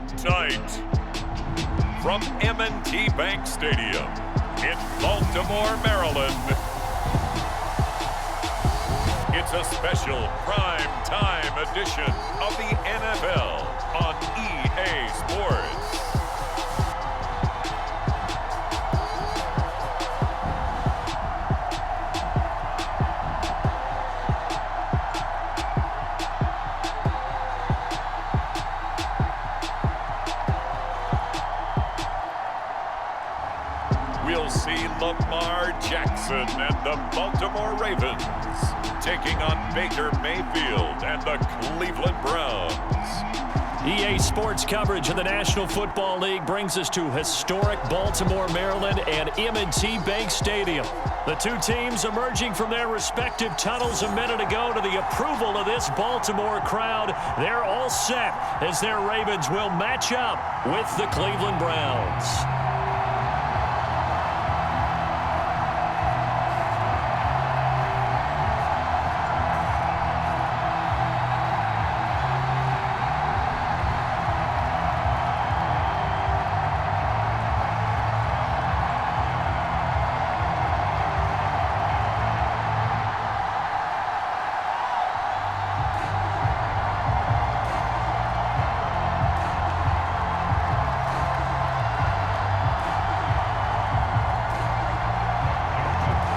Tonight, from M&T Bank Stadium in Baltimore, Maryland, it's a special prime time edition of the NFL on EA Sports. We'll see Lamar Jackson and the Baltimore Ravens taking on Baker Mayfield and the Cleveland Browns. EA Sports coverage of the National Football League brings us to historic Baltimore, Maryland and M&T Bank Stadium. The two teams emerging from their respective tunnels a minute ago to the approval of this Baltimore crowd. They're all set as their Ravens will match up with the Cleveland Browns.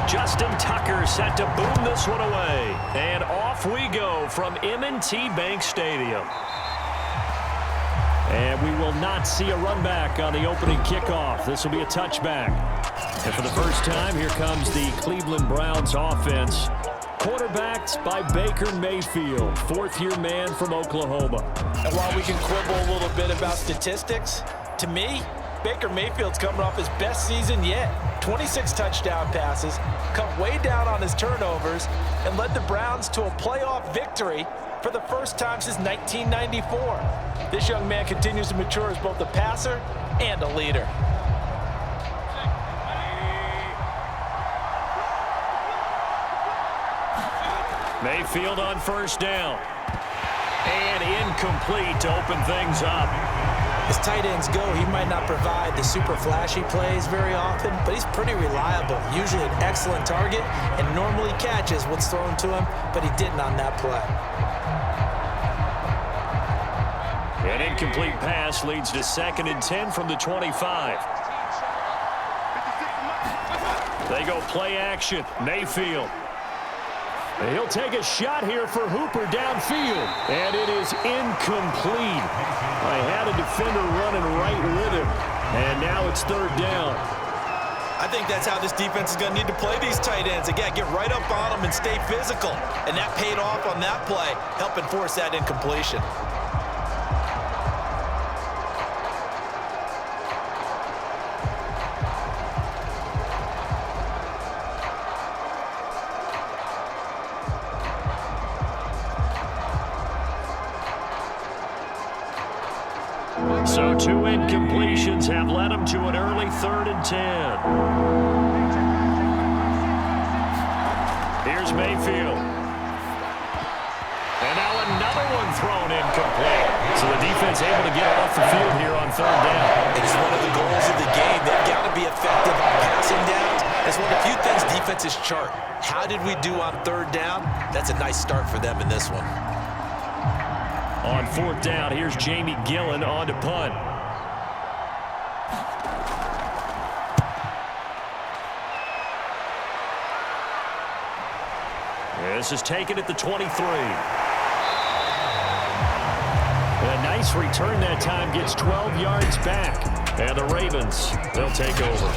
Justin Tucker set to boom this one away. And off we go from M&T Bank Stadium. And we will not see a run back on the opening kickoff. This will be a touchback. And for the first time, here comes the Cleveland Browns offense. Quarterbacked by Baker Mayfield, fourth-year man from Oklahoma. And while we can quibble a little bit about statistics, to me, Baker Mayfield's coming off his best season yet. 26 touchdown passes, cut way down on his turnovers, and led the Browns to a playoff victory for the first time since 1994. This young man continues to mature as both a passer and a leader. Mayfield on first down. And incomplete to open things up. As tight ends go, he might not provide the super flashy plays very often, but he's pretty reliable, usually an excellent target, and normally catches what's thrown to him, but he didn't on that play. An incomplete pass leads to 2nd and 10 from the 25. They go play action. Mayfield. He'll take a shot here for Hooper downfield. And it is incomplete. I had a defender running right with him. And now it's 3rd down. I think that's how this defense is going to need to play these tight ends. Again, get right up on them and stay physical. And that paid off on that play, helping force that incompletion. So 2 incompletions have led him to an early 3rd and 10. Here's Mayfield. And now another one thrown incomplete. So the defense able to get off the field here on 3rd down. It's one of the goals of the game. They've got to be effective on passing downs. It's one of the few things defenses chart. How did we do on 3rd down? That's a nice start for them in this one. On 4th down, here's Jamie Gillen on to punt. This is taken at the 23. A nice return that time, gets 12 yards back. And the Ravens, they'll take over.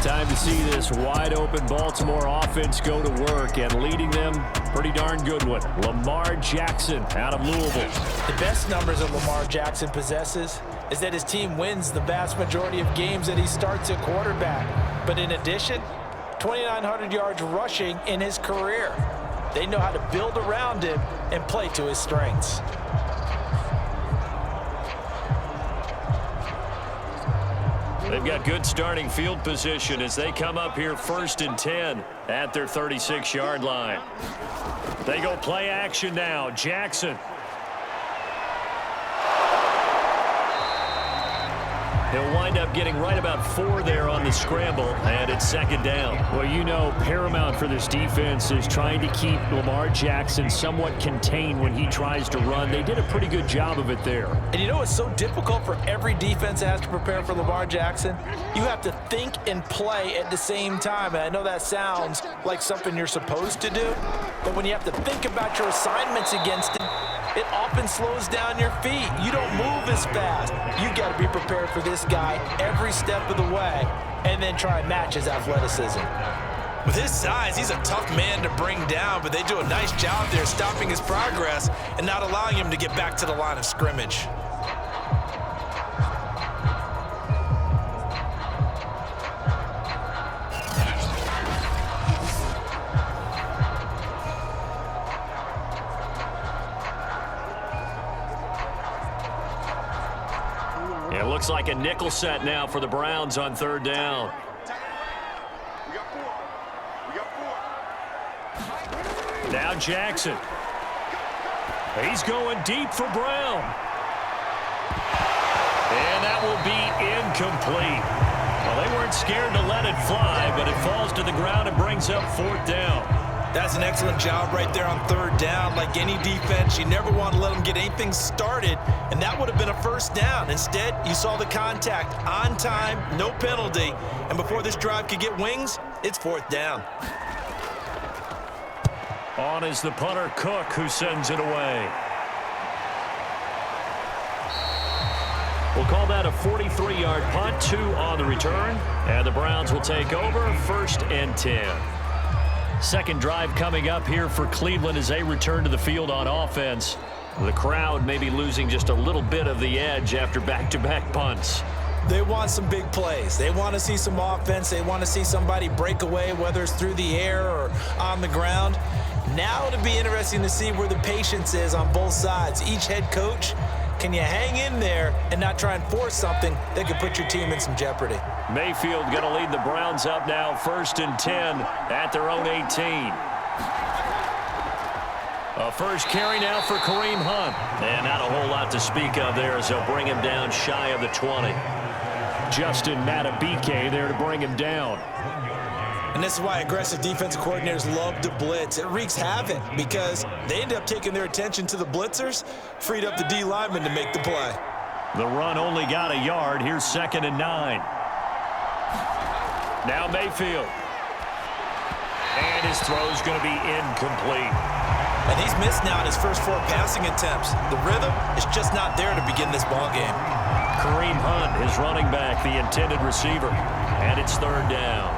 Time to see this wide-open Baltimore offense go to work, and leading them, pretty darn good one. Lamar Jackson out of Louisville. The best numbers that Lamar Jackson possesses is that his team wins the vast majority of games that he starts at quarterback. But in addition, 2,900 yards rushing in his career. They know how to build around him and play to his strengths. They've got good starting field position as they come up here 1st and 10 at their 36-yard line. They go play action now. Jackson. He'll wind up getting right about 4 there on the scramble, and it's second down. Well, you know, paramount for this defense is trying to keep Lamar Jackson somewhat contained when he tries to run. They did a pretty good job of it there. And you know it's so difficult for every defense that has to prepare for Lamar Jackson? You have to think and play at the same time. And I know that sounds like something you're supposed to do, but when you have to think about your assignments against him, it often slows down your feet. You don't move as fast. You got to be prepared for this guy every step of the way and then try and match his athleticism. With his size, he's a tough man to bring down, but they do a nice job there stopping his progress and not allowing him to get back to the line of scrimmage. It looks like a nickel set now for the Browns on third down. Now Jackson. He's going deep for Brown. And that will be incomplete. Well, they weren't scared to let it fly, but it falls to the ground and brings up fourth down. That's an excellent job right there on third down. Like any defense, you never want to let them get anything started, and that would have been a first down. Instead, you saw the contact on time, no penalty, and before this drive could get wings, it's fourth down. On is the punter, Cook, who sends it away. We'll call that a 43-yard punt, 2 on the return, and the Browns will take over, first and 10. Second drive coming up here for Cleveland as they return to the field on offense. The crowd may be losing just a little bit of the edge after back-to-back punts. They want some big plays. They want to see some offense. They want to see somebody break away, whether it's through the air or on the ground. Now it'll be interesting to see where the patience is on both sides. Each head coach, can you hang in there and not try and force something that could put your team in some jeopardy? Mayfield going to lead the Browns up now, first and 10 at their own 18. A first carry now for Kareem Hunt. And not a whole lot to speak of there as they'll bring him down shy of the 20. Justin Madubuike there to bring him down. And this is why aggressive defensive coordinators love to blitz. It wreaks havoc because they end up taking their attention to the blitzers, freed up the D lineman to make the play. The run only got a yard. Here's second and 9. Now Mayfield. And his throw's going to be incomplete. And he's missed now in his first 4 passing attempts. The rhythm is just not there to begin this ball game. Kareem Hunt, his running back, the intended receiver. And it's third down.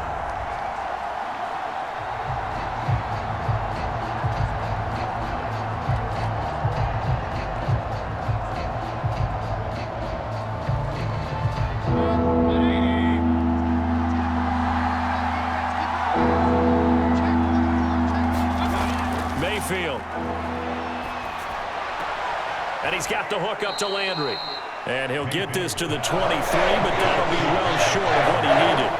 Mayfield. And he's got the hook up to Landry. And he'll get this to the 23, but that'll be well short of what he needed.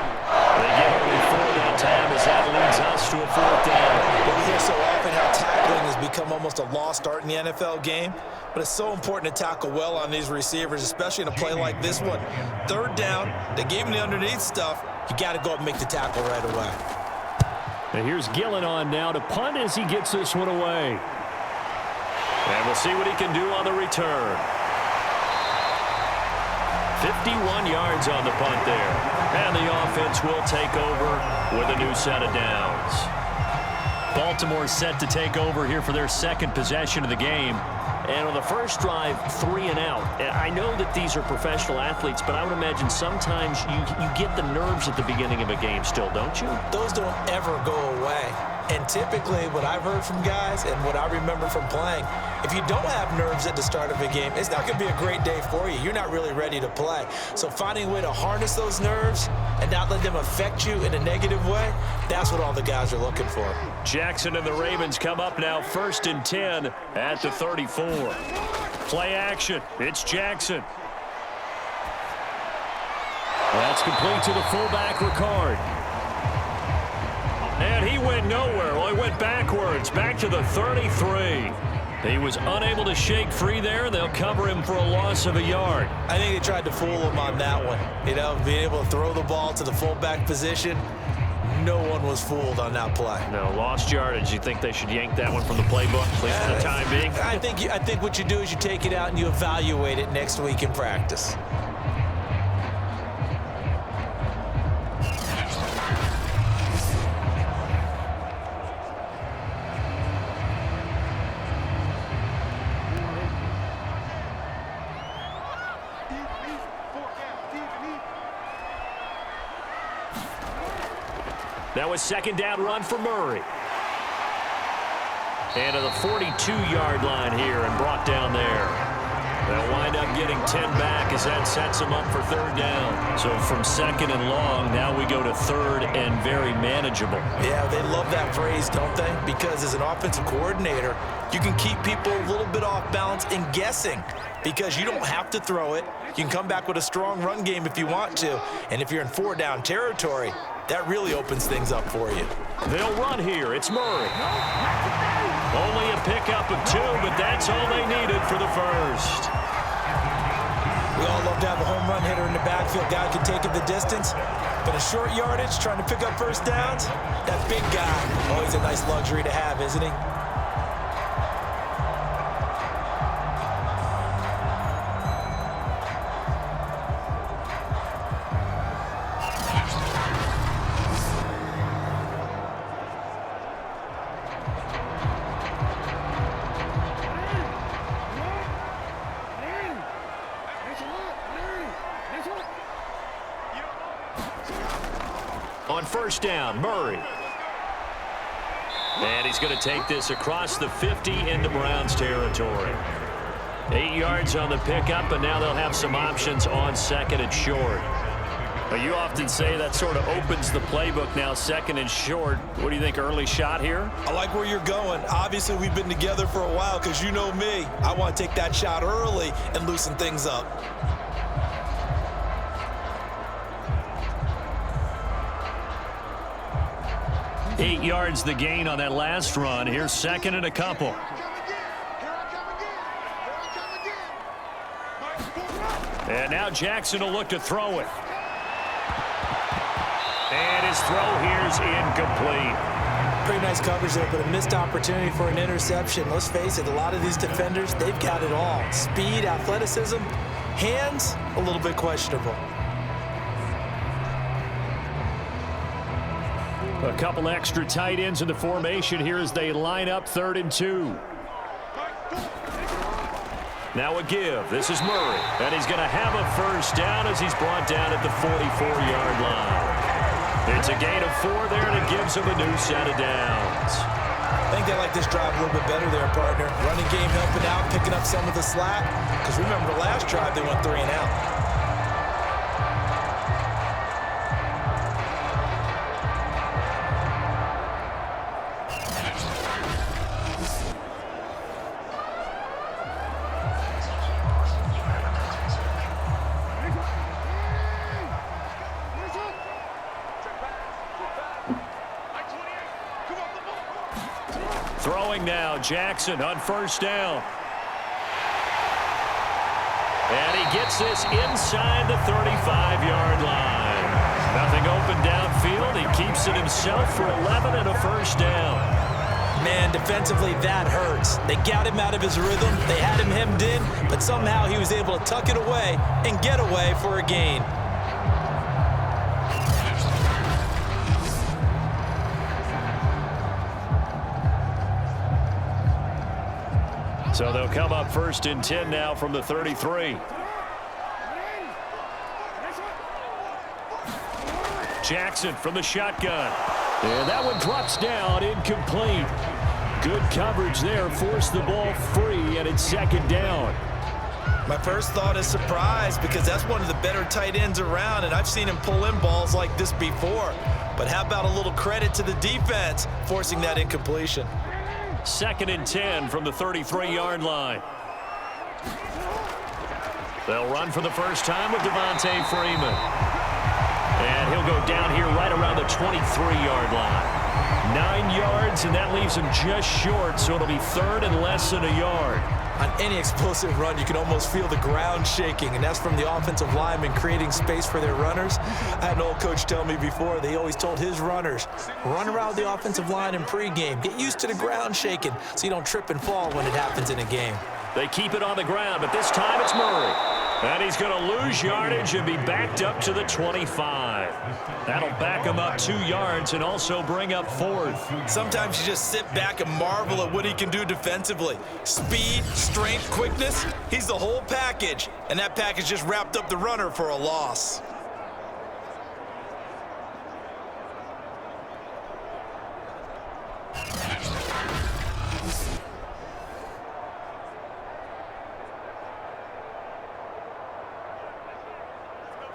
They get only 4 that time as that leads us to a fourth down. Well, we hear so often how tackling has become almost a lost art in the NFL game, but it's so important to tackle well on these receivers, especially in a play like this one. Third down, they gave him the underneath stuff. You got to go up and make the tackle right away. And here's Gillen on now to punt as he gets this one away. And we'll see what he can do on the return. 51 yards on the punt there. And the offense will take over with a new set of downs. Baltimore set to take over here for their second possession of the game. And on the first drive, 3 and out. I know that these are professional athletes, but I would imagine sometimes you get the nerves at the beginning of a game still, don't you? Those don't ever go away. And typically what I've heard from guys and what I remember from playing, if you don't have nerves at the start of a game, it's not going to be a great day for you. You're not really ready to play. So finding a way to harness those nerves and not let them affect you in a negative way, that's what all the guys are looking for. Jackson and the Ravens come up now first and 10 at the 34. Play action. It's Jackson. That's complete to the fullback, Ricard. And he went nowhere. Well, he went backwards, back to the 33. He was unable to shake free there. They'll cover him for a loss of a yard. I think they tried to fool him on that one. You know, being able to throw the ball to the fullback position. No one was fooled on that play. No, lost yardage. You think they should yank that one from the playbook, at least for the time being? I think what you do is you take it out and you evaluate it next week in practice. That was second down run for Murray. And to the 42-yard line here and brought down there. They'll wind up getting 10 back as that sets them up for third down. So from second and long, now we go to third and very manageable. Yeah, they love that phrase, don't they? Because as an offensive coordinator, you can keep people a little bit off balance and guessing because you don't have to throw it. You can come back with a strong run game if you want to. And if you're in four-down territory, that really opens things up for you. They'll run here. It's Murray. Only a pickup of 2, but that's all they needed for the first. We all love to have a home run hitter in the backfield. Guy can take it the distance. But a short yardage, trying to pick up first downs, that big guy, always a nice luxury to have, isn't he? On first down, Murray. And he's going to take this across the 50 into Browns territory. 8 yards on the pickup, and now they'll have some options on second and short. But you often say that sort of opens the playbook now, second and short. What do you think, early shot here? I like where you're going. Obviously, we've been together for a while because you know me. I want to take that shot early and loosen things up. Eight yards the gain on that last run. Here's second and a couple. And now Jackson will look to throw it. And his throw here's incomplete. Pretty nice coverage there, but a missed opportunity for an interception. Let's face it, a lot of these defenders, they've got it all. Speed, athleticism, hands, a little bit questionable. A couple extra tight ends in the formation here as they line up 3rd and 2. Now a give. This is Murray. And he's going to have a first down as he's brought down at the 44-yard line. It's a gain of 4 there, and it gives him a new set of downs. I think they like this drive a little bit better there, partner. Running game helping out, picking up some of the slack. Because remember, the last drive, they went 3 and out. Throwing now, Jackson on first down. And he gets this inside the 35-yard line. Nothing open downfield. He keeps it himself for 11 and a first down. Man, defensively, that hurts. They got him out of his rhythm. They had him hemmed in, but somehow he was able to tuck it away and get away for a gain. So they'll come up 1st and 10 now from the 33. Jackson from the shotgun. And that one drops down, incomplete. Good coverage there, forced the ball free, and it's 2nd down. My first thought is surprise because that's one of the better tight ends around, and I've seen him pull in balls like this before. But how about a little credit to the defense forcing that incompletion? 2nd and 10 from the 33-yard line. They'll run for the first time with Devontae Freeman. And he'll go down here right around the 23-yard line. 9 yards, and that leaves him just short, so it'll be third and less than a yard. On any explosive run, you can almost feel the ground shaking, and that's from the offensive linemen creating space for their runners. I had an old coach tell me before, they always told his runners, run around the offensive line in pregame. Get used to the ground shaking so you don't trip and fall when it happens in a game. They keep it on the ground, but this time it's Murray. And he's going to lose yardage and be backed up to the 25. That'll back him up 2 yards and also bring up fourth. Sometimes you just sit back and marvel at what he can do defensively. Speed, strength, quickness, he's the whole package. And that package just wrapped up the runner for a loss.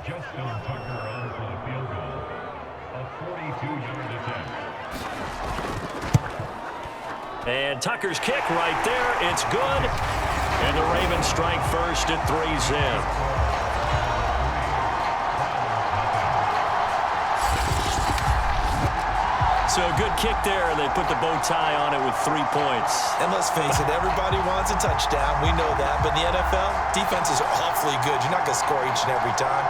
Justin Tucker on for the field goal. A 42-yard attempt. And Tucker's kick right there. It's good. And the Ravens strike first at 3-zip. So a good kick there. They put the bow tie on it with 3 points. And let's face it, everybody wants a touchdown. We know that. But in the NFL, defenses are awfully good. You're not going to score each and every time.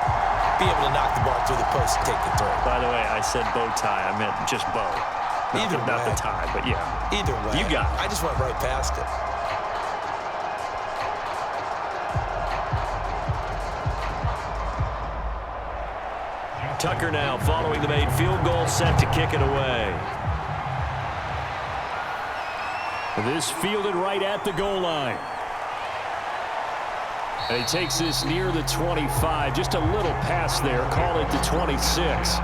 Be able to knock the ball through the post and take the throw. By the way, I said bow tie. I meant just bow. Not the tie, but yeah. Either way. You got it. I just went right past it. Tucker now following the made field goal, set to kick it away. This fielded right at the goal line. And he takes this near the 25. Just a little pass there. Call it the 26.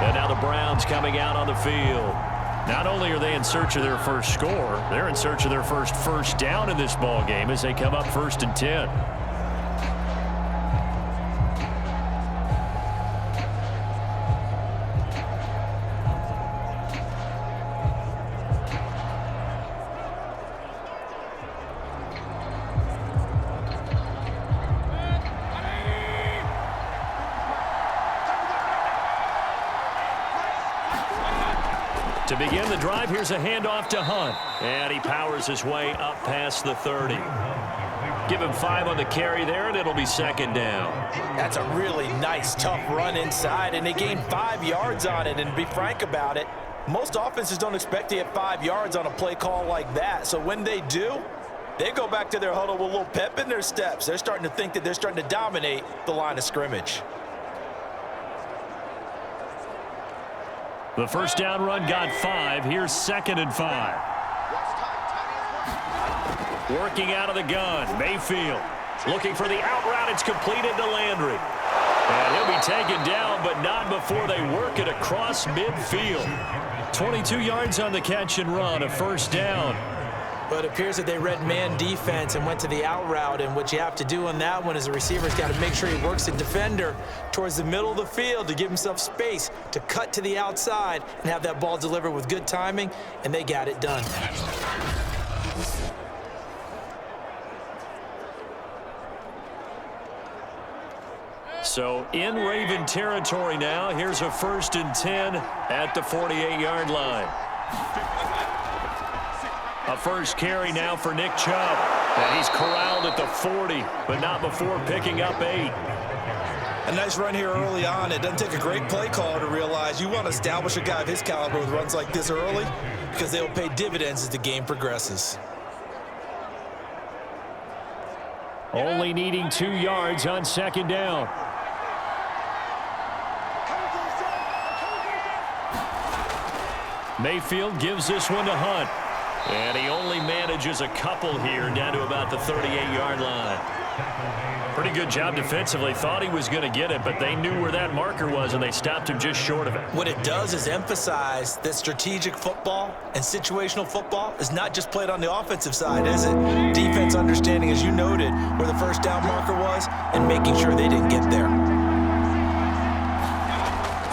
And now the Browns coming out on the field. Not only are they in search of their first score, they're in search of their first down in this ball game as they come up 1st and 10. To begin the drive, here's a handoff to Hunt. And he powers his way up past the 30. Give him 5 on the carry there, and it'll be 2nd down. That's a really nice, tough run inside, and they gained 5 yards on it. And to be frank about it, most offenses don't expect to get 5 yards on a play call like that. So when they do, they go back to their huddle with a little pep in their steps. They're starting to think that they're starting to dominate the line of scrimmage. The first down run got 5. Here's 2nd and 5. Working out of the gun. Mayfield looking for the out route. It's completed to Landry. And he'll be taken down, but not before they work it across midfield. 22 yards on the catch and run, a 1st down. But it appears that they read man defense and went to the out route. And what you have to do on that one is the receiver's got to make sure he works the defender towards the middle of the field to give himself space to cut to the outside and have that ball delivered with good timing, and they got it done. So in Raven territory now. Here's a 1st and 10 at the 48-yard line. A first carry now for Nick Chubb. And he's corralled at the 40, but not before picking up 8. A nice run here early on. It doesn't take a great play caller to realize you want to establish a guy of his caliber with runs like this early because they'll pay dividends as the game progresses. Only needing 2 yards on 2nd down. Mayfield gives this one to Hunt. And he only manages a couple here down to about the 38-yard line. Pretty good job defensively. Thought he was going to get it, but they knew where that marker was, and they stopped him just short of it. What it does is emphasize that strategic football and situational football is not just played on the offensive side, is it? Defense understanding, as you noted, where the first down marker was and making sure they didn't get there.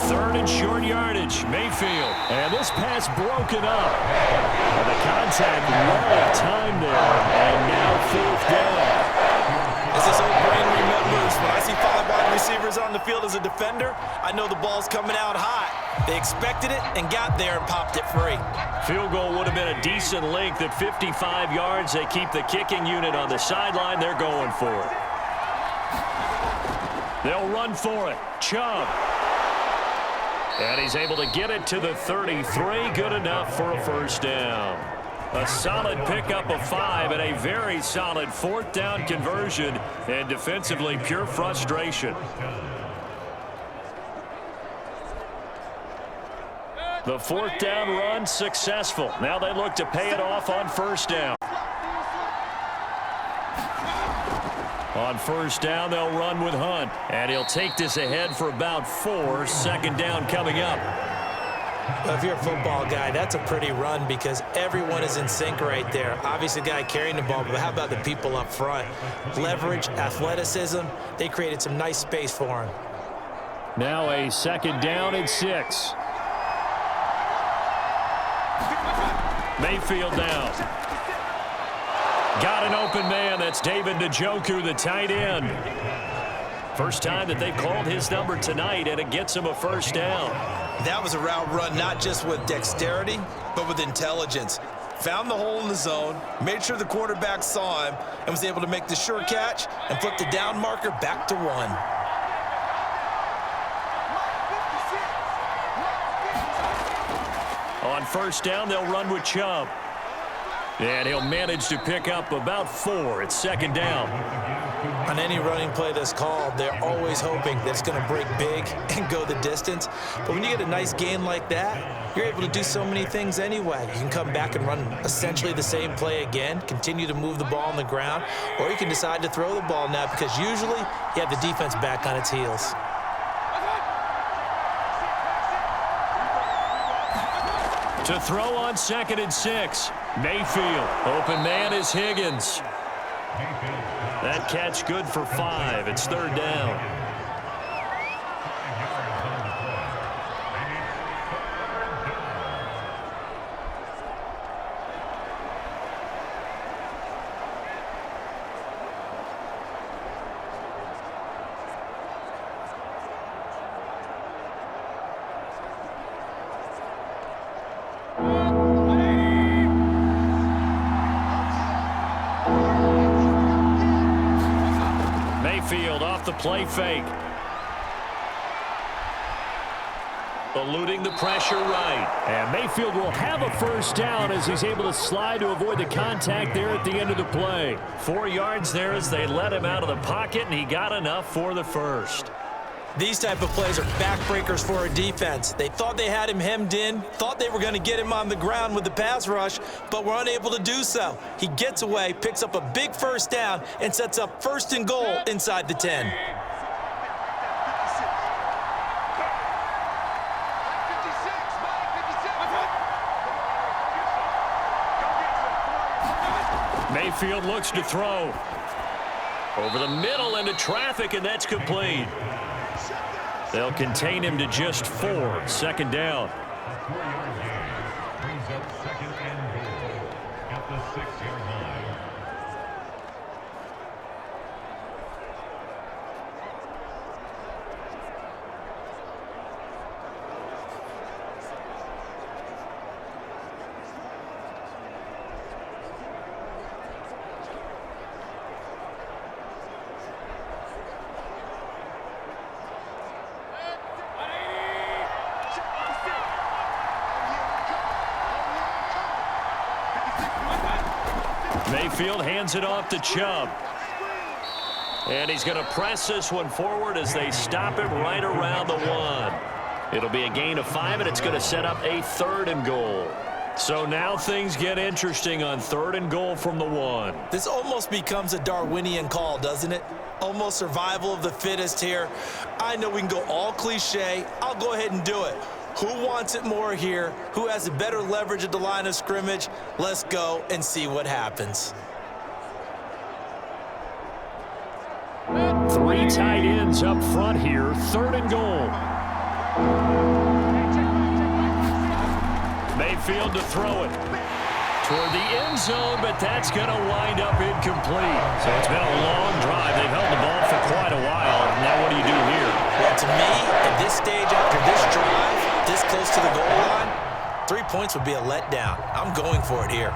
3rd and short yardage, Mayfield. And this pass broken up. And the contact well of time there. And now 4th down. As this old brain remembers, when I see 5 wide receivers on the Mayfield as a defender, I know the ball's coming out hot. They expected it and got there and popped it free. Field goal would have been a decent length at 55 yards. They keep the kicking unit on the sideline. They're going for it. They'll run for it. Chubb. And he's able to get it to the 33. Good enough for a first down. A solid pickup of 5 and a very solid fourth down conversion. And defensively, pure frustration. The fourth down run successful. Now they look to pay it off on first down. On first down, they'll run with Hunt. And he'll take this ahead for about 4. Second down coming up. Well, if you're a football guy, that's a pretty run because everyone is in sync right there. Obviously, the guy carrying the ball, but how about the people up front? Leverage, athleticism, they created some nice space for him. Now a second down and 6. Mayfield down. Got an open man. That's David Njoku, the tight end. First time that they've called his number tonight, and it gets him a first down. That was a route run not just with dexterity, but with intelligence. Found the hole in the zone, made sure the quarterback saw him, and was able to make the sure catch and flip the down marker back to 1. On first down, they'll run with Chubb. And he'll manage to pick up about 4. It's second down. On any running play that's called, they're always hoping that it's going to break big and go the distance. But when you get a nice gain like that, you're able to do so many things anyway. You can come back and run essentially the same play again, continue to move the ball on the ground, or you can decide to throw the ball now because usually you have the defense back on its heels. To throw on second and 6. Mayfield. Open man is Higgins. That catch good for 5. It's third down. Mayfield off the play fake. Eluding the pressure right. And Mayfield will have a first down as he's able to slide to avoid the contact there at the end of the play. 4 yards there as they let him out of the pocket, and he got enough for the first. These type of plays are backbreakers for a defense. They thought they had him hemmed in, thought they were going to get him on the ground with the pass rush, but were unable to do so. He gets away, picks up a big first down, and sets up first and goal inside the 10. Mayfield looks to throw. Over the middle into traffic, and that's complete. They'll contain him to just 4. Second down. 4-yard gain brings up second and goal at the 6-yard line. Mayfield hands it off to Chubb. And he's going to press this one forward as they stop him right around the 1. It'll be a gain of 5, and it's going to set up a third and goal. So now things get interesting on third and goal from the 1. This almost becomes a Darwinian call, doesn't it? Almost survival of the fittest here. I know we can go all cliche. I'll go ahead and do it. Who wants it more here? Who has a better leverage at the line of scrimmage? Let's go and see what happens. 3 tight ends up front here. Third and goal. Mayfield to throw it toward the end zone, but that's going to wind up incomplete. So it's been a long drive. They've held the ball for quite a while. Now what do you do here? Well, to 3 points would be a letdown. I'm going for it here.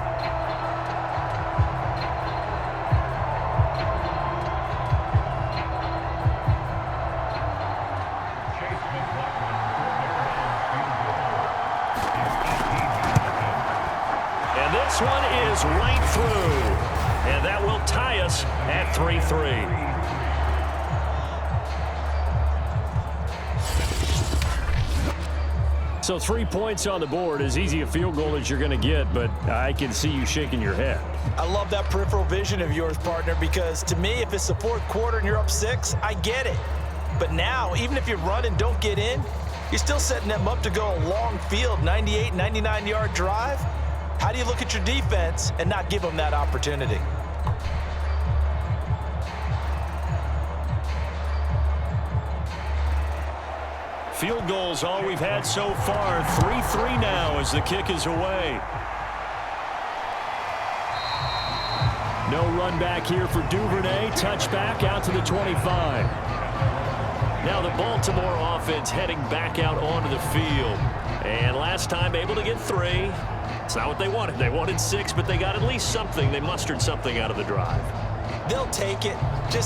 And this one is right through. And that will tie us at 3-3. So 3 points on the board, as easy a field goal as you're going to get, but I can see you shaking your head. I love that peripheral vision of yours, partner, because to me, if it's the fourth quarter and you're up 6, I get it. But now, even if you run and don't get in, you're still setting them up to go a long field, 98, 99-yard drive. How do you look at your defense and not give them that opportunity? Field goals all we've had so far. 3-3 now as the kick is away. No run back here for Duvernay. Touchback out to the 25. Now the Baltimore offense heading back out onto the field. And last time able to get 3. It's not what they wanted. They wanted 6, but they got at least something. They mustered something out of the drive. They'll take it.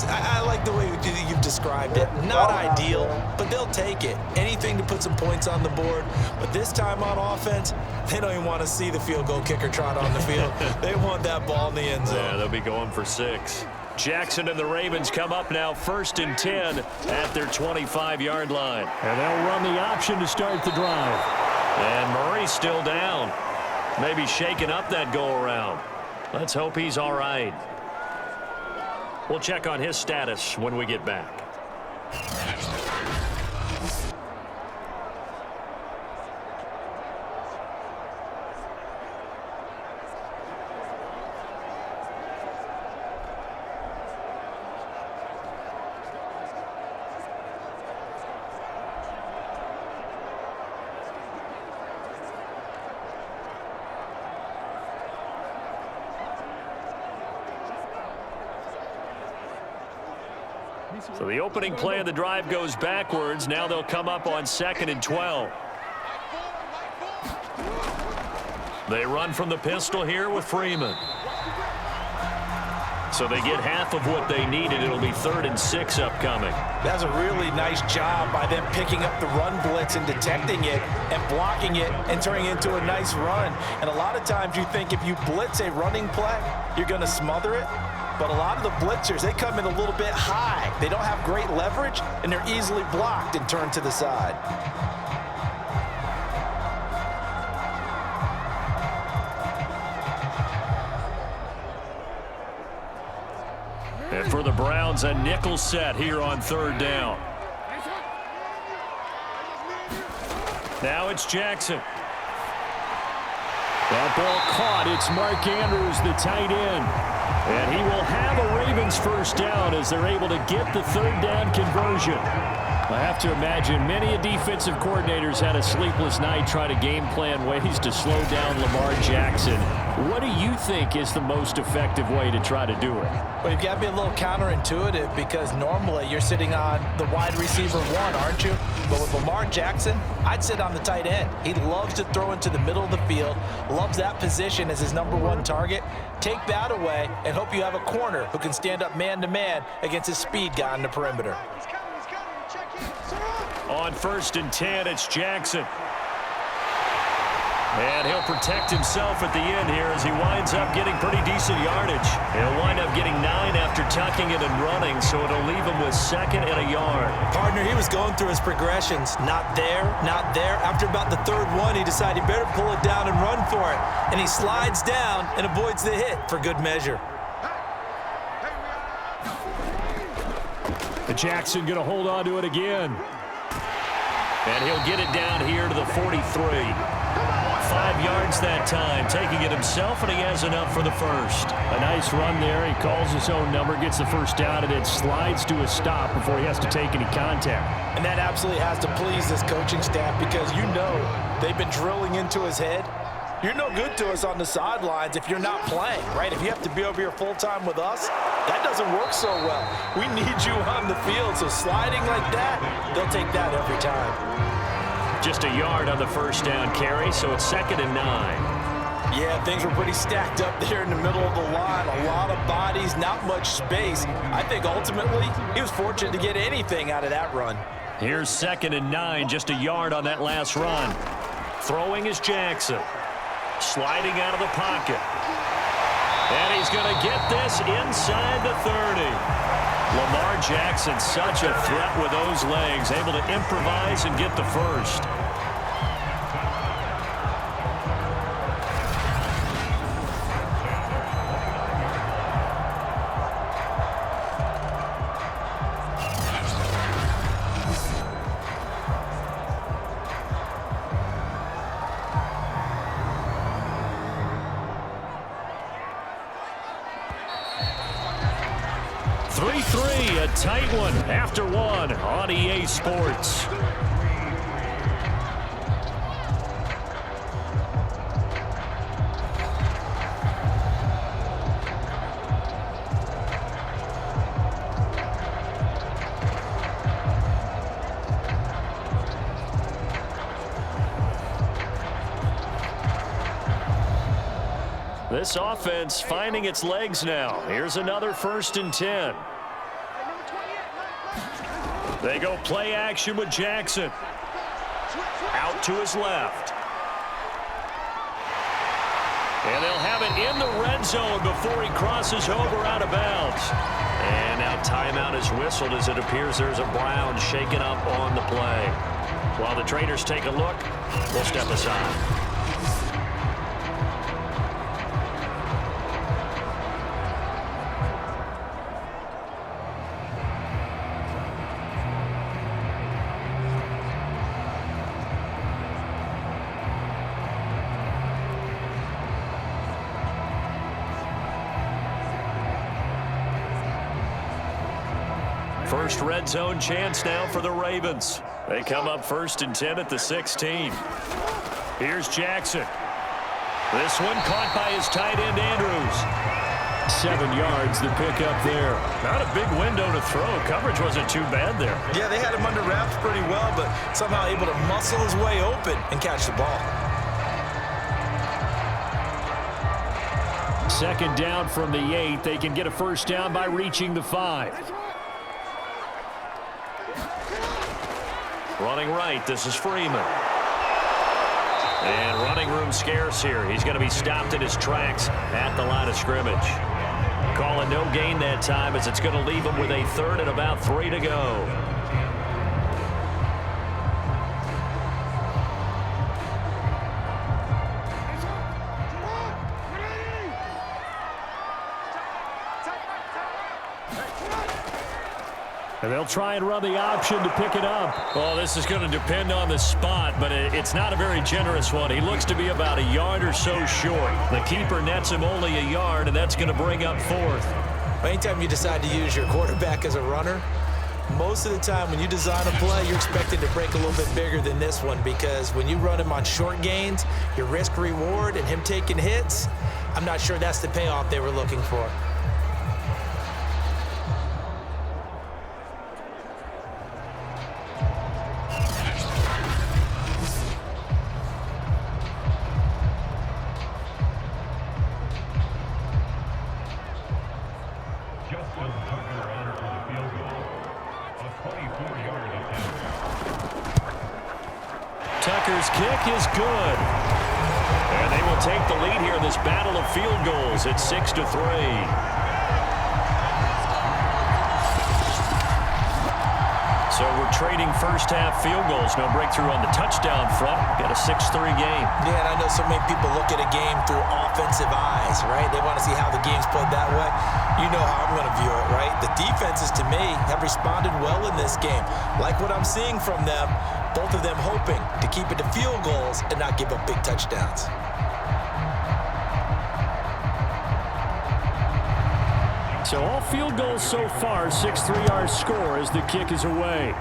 I like the way you've described it. Not ideal, but they'll take it. Anything to put some points on the board. But this time on offense, they don't even want to see the field goal kicker trot on the field. They want that ball in the end zone. Yeah, they'll be going for 6. Jackson and the Ravens come up now 1st and 10 at their 25-yard line. And they'll run the option to start the drive. And Murray's still down. Maybe shaking up that go-around. Let's hope he's all right. We'll check on his status when we get back. So the opening play of the drive goes backwards. Now they'll come up on 2nd and 12. They run from the pistol here with Freeman. So they get half of what they needed. It'll be 3rd and 6 upcoming. That's a really nice job by them picking up the run blitz and detecting it and blocking it and turning it into a nice run. And a lot of times you think if you blitz a running play, you're going to smother it. But a lot of the blitzers, they come in a little bit high. They don't have great leverage, and they're easily blocked and turned to the side. And for the Browns, a nickel set here on 3rd down. Now it's Jackson. That ball caught. It's Mark Andrews, the tight end. And he will have a Ravens 1st down as they're able to get the 3rd down conversion. I have to imagine many defensive coordinators had a sleepless night trying to game plan ways to slow down Lamar Jackson. What do you think is the most effective way to try to do it? Well, you've got to be a little counterintuitive because normally you're sitting on the wide receiver 1, aren't you? But with Lamar Jackson, I'd sit on the tight end. He loves to throw into the middle of the field, loves that position as his #1 target. Take that away and hope you have a corner who can stand up man-to-man against his speed guy on the perimeter. On 1st and 10, it's Jackson. And he'll protect himself at the end here as he winds up getting pretty decent yardage. He'll wind up getting 9 after tucking it and running, so it'll leave him with 2nd and a yard. Partner, he was going through his progressions. Not there, not there. After about the 3rd one, he decided he better pull it down and run for it. And he slides down and avoids the hit for good measure. Jackson going to hold on to it again. And he'll get it down here to the 43. 5 yards that time, taking it himself, and he has enough for the 1st. A nice run there. He calls his own number, gets the 1st down, and then slides to a stop before he has to take any contact. And that absolutely has to please this coaching staff because you know they've been drilling into his head. You're no good to us on the sidelines if you're not playing, right? If you have to be over here full-time with us, that doesn't work so well. We need you on the field, so sliding like that, they'll take that every time. Just a yard on the first down carry, so it's 2nd and 9. Yeah, things were pretty stacked up there in the middle of the line. A lot of bodies, not much space. I think ultimately he was fortunate to get anything out of that run. Here's 2nd and 9, just a yard on that last run. Throwing is Jackson. Sliding out of the pocket. And he's going to get this inside the 30. Lamar Jackson, such a threat with those legs, able to improvise and get the first. A tight one after one on EA Sports. This offense finding its legs now. Here's another 1st and 10. They go play action with Jackson. Out to his left. And they'll have it in the red zone before he crosses over out of bounds. And now timeout is whistled as it appears there's a Brown shaken up on the play. While the traders take a look, we'll step aside. First red zone chance now for the Ravens. They come up 1st and 10 at the 16. Here's Jackson. This one caught by his tight end Andrews. 7 yards the pickup there. Not a big window to throw. Coverage wasn't too bad there. Yeah, they had him under wraps pretty well, but somehow able to muscle his way open and catch the ball. 2nd down from the 8. They can get a first down by reaching the 5. Running right, this is Freeman. And running room scarce here. He's going to be stopped in his tracks at the line of scrimmage. Calling no gain that time as it's going to leave him with a 3rd and about 3 to go. And they'll try and run the option to pick it up. Well, this is going to depend on the spot, but it's not a very generous one. He looks to be about a yard or so short. The keeper nets him only a yard, and that's going to bring up 4th. Anytime you decide to use your quarterback as a runner, most of the time when you design a play, you're expected to break a little bit bigger than this one, because when you run him on short gains, your risk-reward and him taking hits, I'm not sure that's the payoff they were looking for. Tucker's kick is good. And they will take the lead here in this battle of field goals at 6-3. So we're trading first-half field goals. No breakthrough on the touchdown front. Got a 6-3 game. Yeah, and I know so many people look at a game through offensive eyes, right? They want to see how the game's played that way. You know how I'm going to view it, right? The defenses, to me, have responded well in this game. Like what I'm seeing from them, both of them hoping to keep it to field goals and not give up big touchdowns. So all field goals so far, 6-3 our score as the kick is away.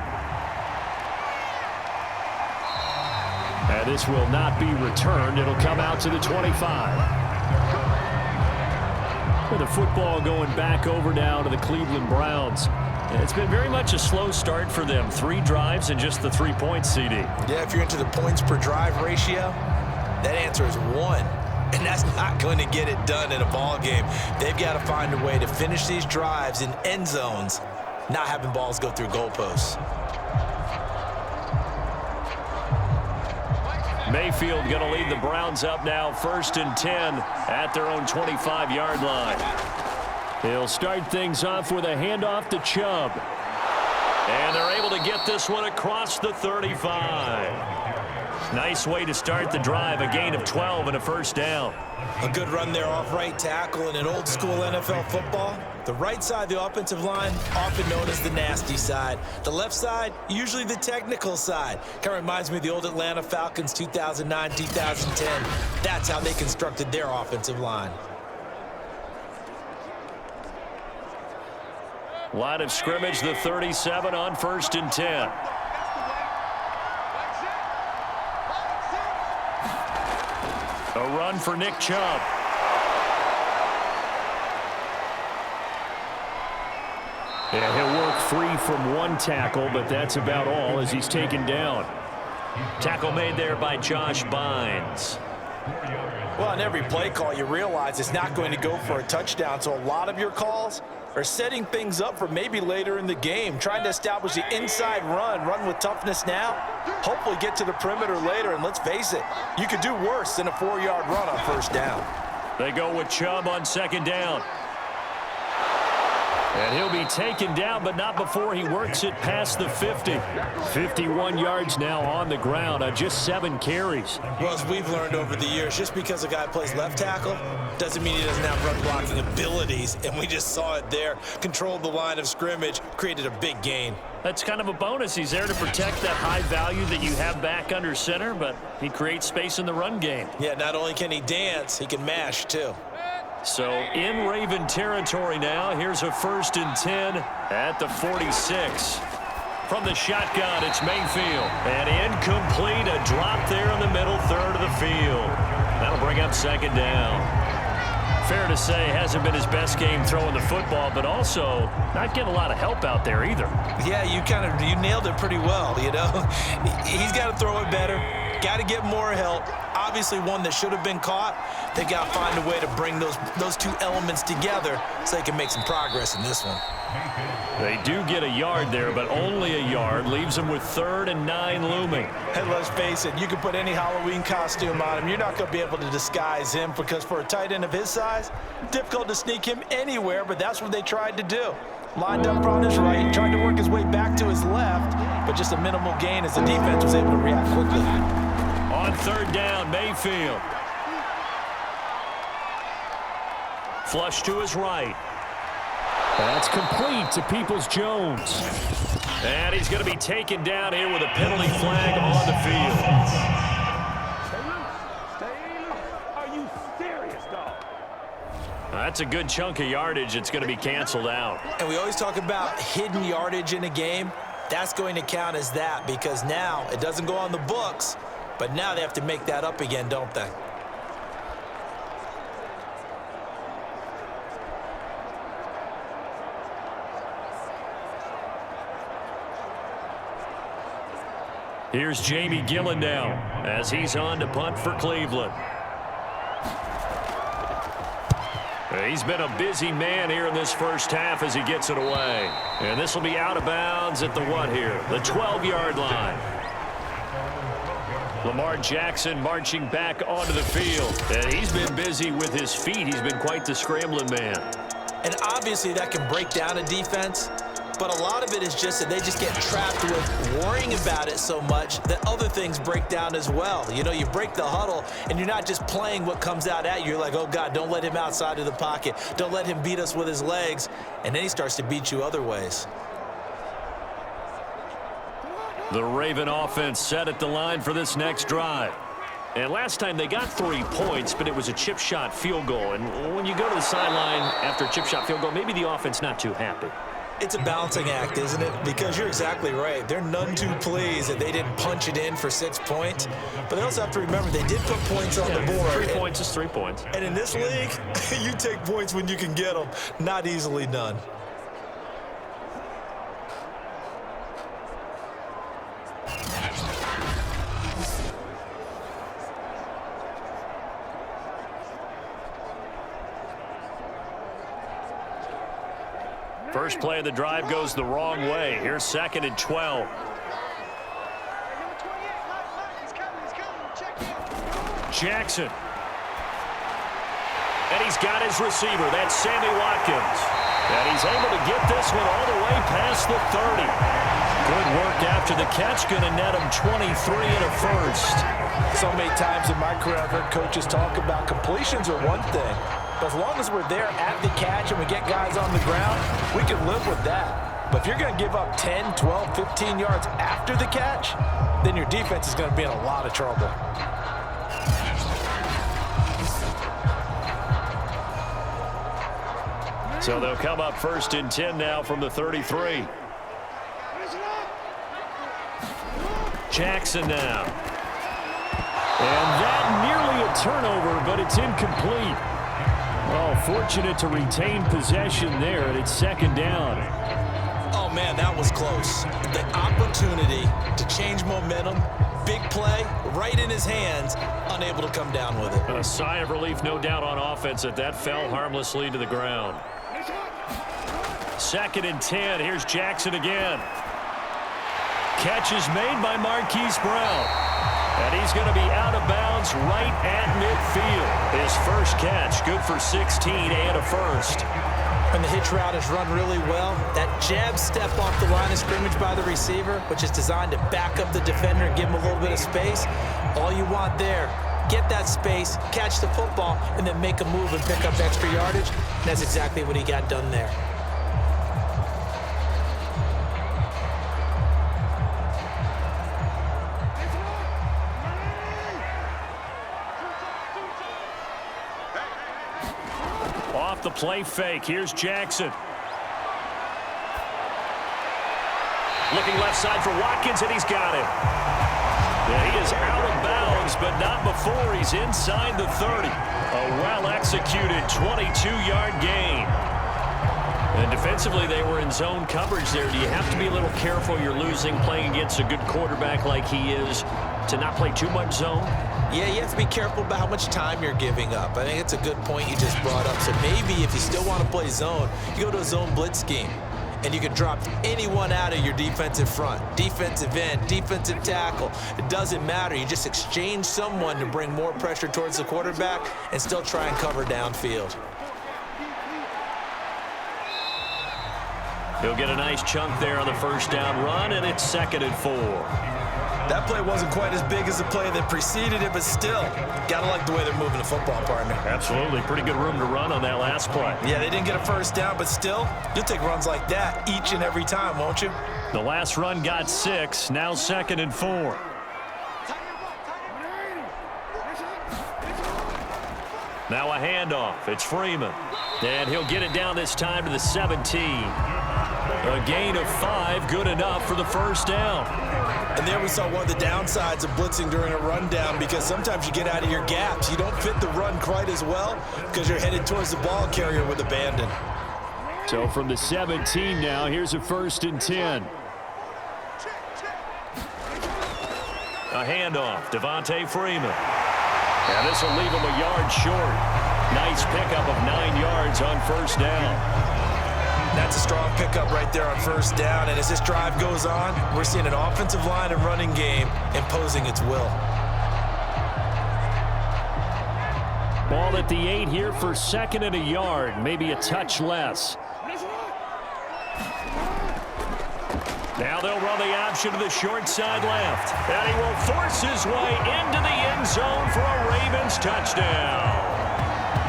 And this will not be returned. It'll come out to the 25. With the football going back over now to the Cleveland Browns. It's been very much a slow start for them. 3 drives and just the 3 points, CD. Yeah, if you're into the points per drive ratio, that answer is 1. And that's not going to get it done in a ball game. They've got to find a way to finish these drives in end zones, not having balls go through goalposts. Mayfield going to lead the Browns up now, 1st and 10 at their own 25-yard line. He'll start things off with a handoff to Chubb. And they're able to get this one across the 35. Nice way to start the drive, a gain of 12 and a 1st down. A good run there off right tackle. In an old school NFL football, the right side of the offensive line, often known as the nasty side. The left side, usually the technical side. Kind of reminds me of the old Atlanta Falcons 2009, 2010. That's how they constructed their offensive line. Line of scrimmage, the 37 on 1st and 10. A run for Nick Chubb. And he'll work free from 1 tackle, but that's about all as he's taken down. Tackle made there by Josh Bynes. Well, on every play call, you realize it's not going to go for a touchdown, so a lot of your calls are setting things up for maybe later in the game, trying to establish the inside run with toughness now, hopefully get to the perimeter later, and let's face it, you could do worse than a 4-yard run on 1st down. They go with Chubb on 2nd down. And he'll be taken down, but not before he works it past the 50. 51 yards now on the ground on just 7 carries. Well, as we've learned over the years, just because a guy plays left tackle doesn't mean he doesn't have run blocking abilities, and we just saw it there. Controlled the line of scrimmage, created a big gain. That's kind of a bonus. He's there to protect that high value that you have back under center, but he creates space in the run game. Yeah, not only can he dance, he can mash too. So in Raven territory now, here's a 1st and 10 at the 46. From the shotgun, it's Mayfield. And incomplete, a drop there in the middle third of the field. That'll bring up 2nd down. Fair to say, hasn't been his best game throwing the football, but also not getting a lot of help out there either. Yeah, you nailed it pretty well, you know. He's got to throw it better, got to get more help. Obviously one that should have been caught. They got to find a way to bring those 2 elements together so they can make some progress in this one. They do get a yard there, but only a yard. Leaves them with 3rd and 9 looming. And let's face it, you can put any Halloween costume on him. You're not going to be able to disguise him because for a tight end of his size, difficult to sneak him anywhere, but that's what they tried to do. Lined up on his right, tried to work his way back to his left, but just a minimal gain as the defense was able to react quickly. On 3rd down, Mayfield. Flush to his right. That's complete to Peoples-Jones. And he's going to be taken down here with a penalty flag on the field. Are you serious, dog? That's a good chunk of yardage. It's going to be canceled out. And we always talk about hidden yardage in a game. That's going to count as that because now it doesn't go on the books, but now they have to make that up again, don't they? Here's Jamie Gillen now as he's on to punt for Cleveland. He's been a busy man here in this 1st half as he gets it away. And this will be out of bounds at the what here? The 12-yard line. Lamar Jackson marching back onto the field. And he's been busy with his feet. He's been quite the scrambling man. And obviously that can break down a defense. But a lot of it is just that they just get trapped with worrying about it so much that other things break down as well. You know, you break the huddle, and you're not just playing what comes out at you. You're like, oh, God, don't let him outside of the pocket. Don't let him beat us with his legs. And then he starts to beat you other ways. The Raven offense set at the line for this next drive. And last time they got 3 points, but it was a chip shot field goal. And when you go to the sideline after a chip shot field goal, maybe the offense not too happy. It's a balancing act, isn't it? Because you're exactly right. They're none too pleased that they didn't punch it in for 6 points. But they also have to remember they did put points on the board. 3 points is 3 points. And in this league, you take points when you can get them. Not easily done. First play of the drive goes the wrong way. Here's 2nd and 12. Jackson. And he's got his receiver. That's Sammy Watkins. And he's able to get this one all the way past the 30. Good work after the catch. Going to net him 23 and a first. So many times in my career I've heard coaches talk about completions are one thing. But as long as we're there at the catch and we get guys on the ground, we can live with that. But if you're going to give up 10, 12, 15 yards after the catch, then your defense is going to be in a lot of trouble. So they'll come up 1st and 10 now from the 33. Jackson now. And that nearly a turnover, but it's incomplete. Oh, fortunate to retain possession there, and it's 2nd down. Oh, man, that was close. The opportunity to change momentum, big play, right in his hands, unable to come down with it. A sigh of relief, no doubt, on offense that fell harmlessly to the ground. 2nd and 10. Here's Jackson again. Catch is made by Marquise Brown. And he's going to be out of bounds right at midfield. His first catch, good for 16 and a first. And the hitch route is run really well. That jab step off the line of scrimmage by the receiver, which is designed to back up the defender and give him a little bit of space. All you want there, get that space, catch the football, and then make a move and pick up extra yardage. And that's exactly what he got done there. Off the play fake. Here's Jackson. Looking left side for Watkins, and he's got it. Yeah, he is out of bounds, but not before he's inside the 30. A well-executed 22-yard gain. And defensively, they were in zone coverage there. Do you have to be a little careful? You're losing playing against a good quarterback like he is to not play too much zone? Yeah, you have to be careful about how much time you're giving up. I think it's a good point you just brought up. So maybe if you still want to play zone, you go to a zone blitz scheme. And you can drop anyone out of your defensive front. Defensive end, defensive tackle. It doesn't matter. You just exchange someone to bring more pressure towards the quarterback and still try and cover downfield. He'll get a nice chunk there on the first down run, and it's 2nd and 4. That play wasn't quite as big as the play that preceded it, but still, gotta like the way they're moving the football, partner. Absolutely. Pretty good room to run on that last play. Yeah, they didn't get a first down, but still, you'll take runs like that each and every time, won't you? The last run got 6, now 2nd and 4. Now a handoff. It's Freeman. And he'll get it down this time to the 17. A gain of 5, good enough for the first down. And there we saw one of the downsides of blitzing during a rundown, because sometimes you get out of your gaps. You don't fit the run quite as well because you're headed towards the ball carrier with abandon. So from the 17 now, here's a 1st and 10. A handoff. Devontae Freeman. And this will leave him a yard short. Nice pickup of 9 yards on first down. That's a strong pickup right there on first down. And as this drive goes on, we're seeing an offensive line and running game imposing its will. Ball at the 8 here for 2nd and a yard, maybe a touch less. Now they'll run the option to the short side left. And he will force his way into the end zone for a Ravens touchdown.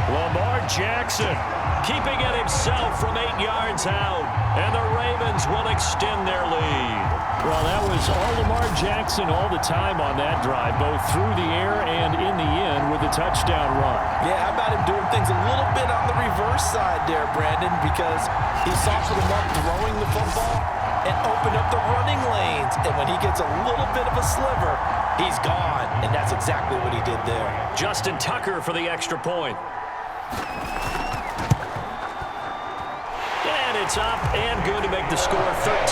Lamar Jackson keeping it himself from 8 yards out. And the Ravens will extend their lead. Well, that was all Lamar Jackson all the time on that drive, both through the air and in the end with a touchdown run. Yeah, how about him doing things a little bit on the reverse side there, Brandon, because he softened him up throwing the football and opened up the running lanes. And when he gets a little bit of a sliver, he's gone. And that's exactly what he did there. Justin Tucker for the extra point. And it's up and good to make the score 13-3.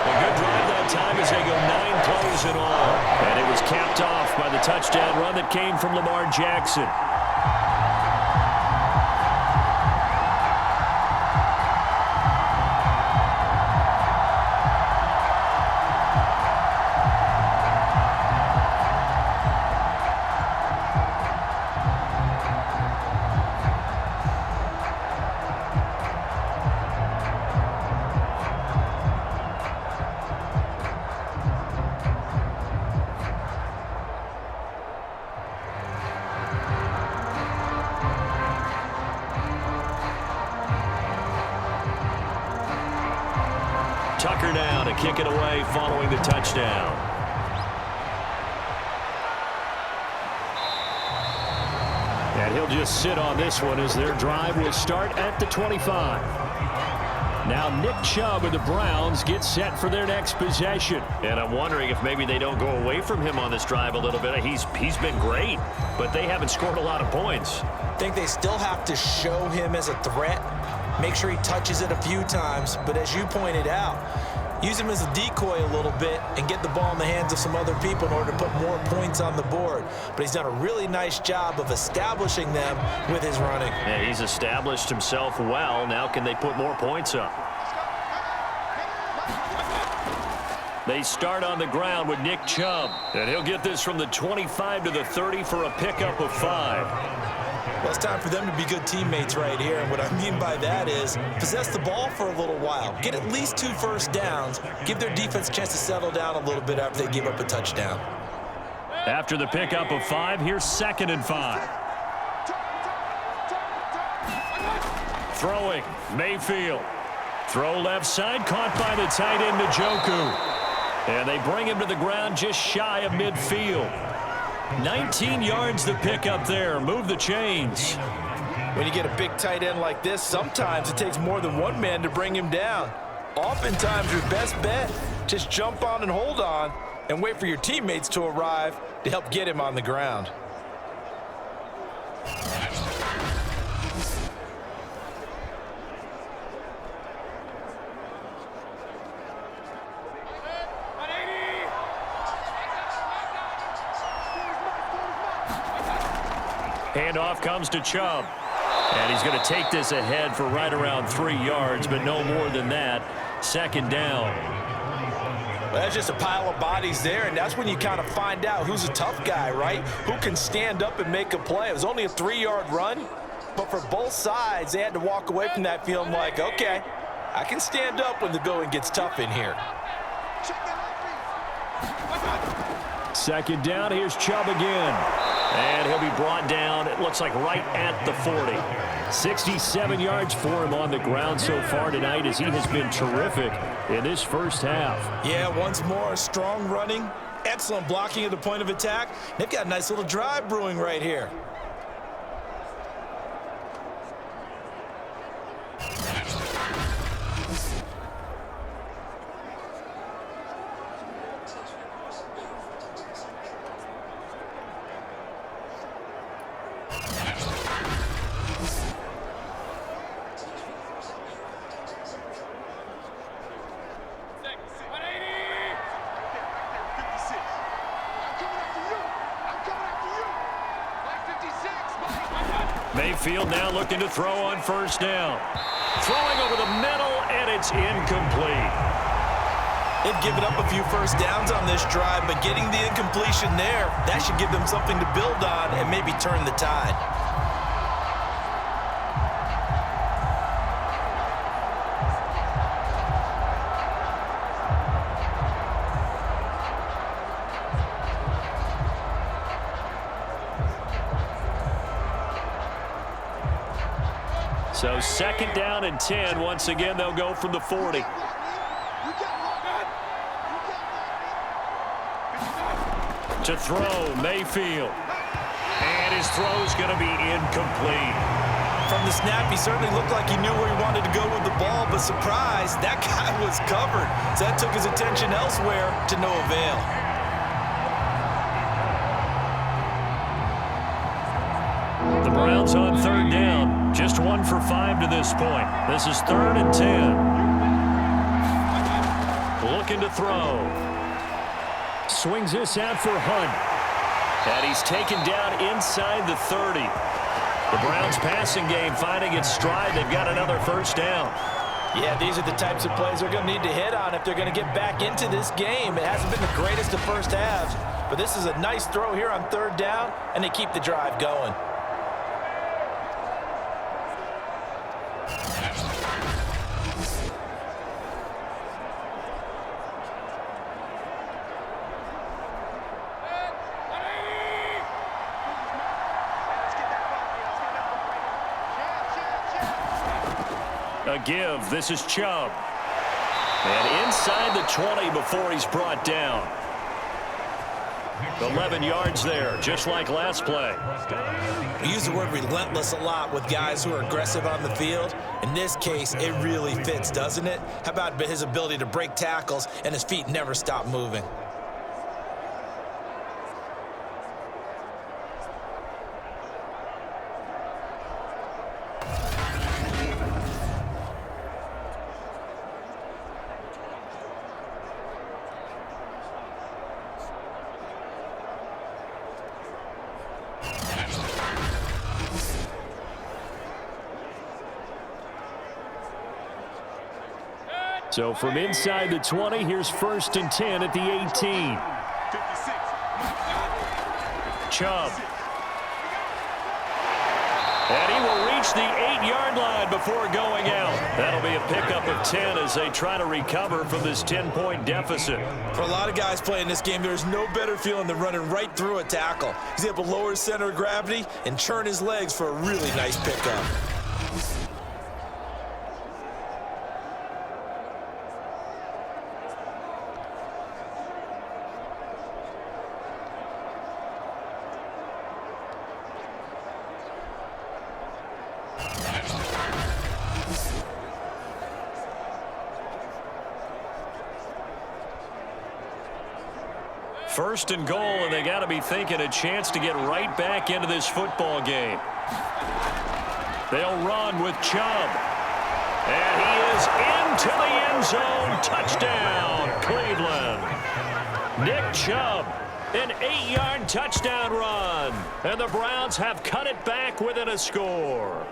A good drive that time as they go 9 plays in all. And it was capped off by the touchdown run that came from Lamar Jackson. Tucker now to kick it away following the touchdown. And he'll just sit on this one as their drive will start at the 25. Now Nick Chubb of the Browns gets set for their next possession. And I'm wondering if maybe they don't go away from him on this drive a little bit. He's been great, but they haven't scored a lot of points. I think they still have to show him as a threat. Make sure he touches it a few times. But as you pointed out, use him as a decoy a little bit and get the ball in the hands of some other people in order to put more points on the board. But he's done a really nice job of establishing them with his running. Yeah, he's established himself well. Now can they put more points up? They start on the ground with Nick Chubb. And he'll get this from the 25 to the 30 for a pickup of 5. Well, it's time for them to be good teammates right here. And what I mean by that is possess the ball for a little while. Get at least 2 first downs. Give their defense a chance to settle down a little bit after they give up a touchdown. After the pickup of 5, here's 2nd and 5. Throwing, Mayfield. Throw left side, caught by the tight end, Njoku. And they bring him to the ground just shy of midfield. 19 yards to pick up there. Move the chains. When you get a big tight end like this, sometimes it takes more than one man to bring him down. Oftentimes, your best bet, just jump on and hold on and wait for your teammates to arrive to help get him on the ground. Handoff comes to Chubb. And he's going to take this ahead for right around 3 yards, but no more than that. 2nd down. Well, that's just a pile of bodies there, and that's when you kind of find out who's a tough guy, right? Who can stand up and make a play. It was only a 3-yard run, but for both sides, they had to walk away from that feeling like, okay, I can stand up when the going gets tough in here. 2nd down, here's Chubb again. And he'll be brought down, it looks like right at the 40. 67 yards for him on the ground so far tonight as he has been terrific in this first half. Yeah, once more, strong running, excellent blocking at the point of attack. They've got a nice little drive brewing right here. Mayfield now looking to throw on 1st down. Throwing over the middle, and it's incomplete. They've given up a few first downs on this drive, but getting the incompletion there, that should give them something to build on and maybe turn the tide. So 2nd down and 10. Once again, they'll go from the 40. To throw, Mayfield. And his throw's going to be incomplete. From the snap, he certainly looked like he knew where he wanted to go with the ball, but surprise, that guy was covered. So that took his attention elsewhere to no avail. The Browns on 3rd down. Just 1 for 5 to this point. This is 3rd and 10. Looking to throw. Swings this out for Hunt. And he's taken down inside the 30. The Browns passing game finding its stride. They've got another 1st down. Yeah, these are the types of plays they're going to need to hit on if they're going to get back into this game. It hasn't been the greatest of first halves, but this is a nice throw here on 3rd down, and they keep the drive going. A give. This is Chubb. And inside the 20 before he's brought down. 11 yards there, just like last play. We use the word relentless a lot with guys who are aggressive on the field. In this case, it really fits, doesn't it? How about his ability to break tackles and his feet never stop moving? So from inside the 20, here's 1st and 10 at the 18. Chubb. And he will reach the 8-yard line before going out. That'll be a pickup of 10 as they try to recover from this 10-point deficit. For a lot of guys playing this game, there's no better feeling than running right through a tackle. He's able to lower his center of gravity and churn his legs for a really nice pickup. First and goal, and they got to be thinking a chance to get right back into this football game. They'll run with Chubb. And he is into the end zone. Touchdown, Cleveland. Nick Chubb, an 8-yard touchdown run. And the Browns have cut it back within a score.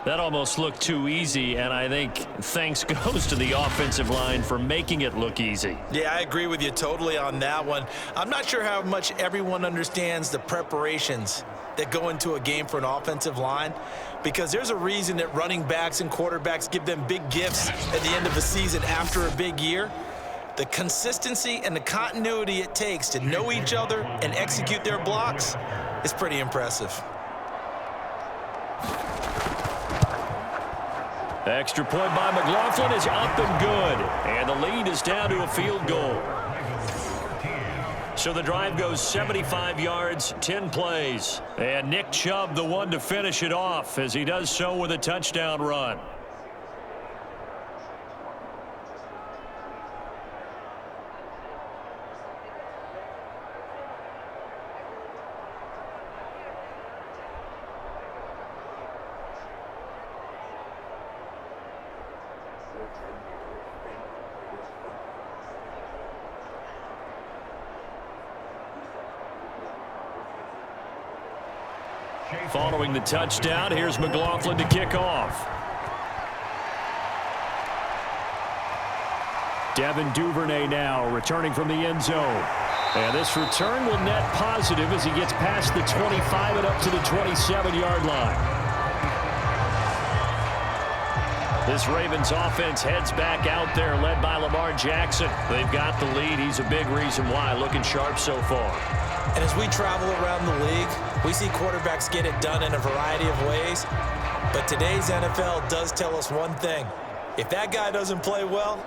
That almost looked too easy, and I think thanks goes to the offensive line for making it look easy. Yeah, I agree with you totally on that one. I'm not sure how much everyone understands the preparations that go into a game for an offensive line, because there's a reason that running backs and quarterbacks give them big gifts at the end of the season after a big year. The consistency and the continuity it takes to know each other and execute their blocks is pretty impressive. Extra point by McLaughlin is up and good. And the lead is down to a field goal. So the drive goes 75 yards, 10 plays. And Nick Chubb, the one to finish it off, as he does so with a touchdown run. Following the touchdown, here's McLaughlin to kick off. Devin Duvernay now returning from the end zone. And this return will net positive as he gets past the 25 and up to the 27-yard line. This Ravens offense heads back out there, led by Lamar Jackson. They've got the lead. He's a big reason why, looking sharp so far. And as we travel around the league, we see quarterbacks get it done in a variety of ways. But today's NFL does tell us one thing. If that guy doesn't play well,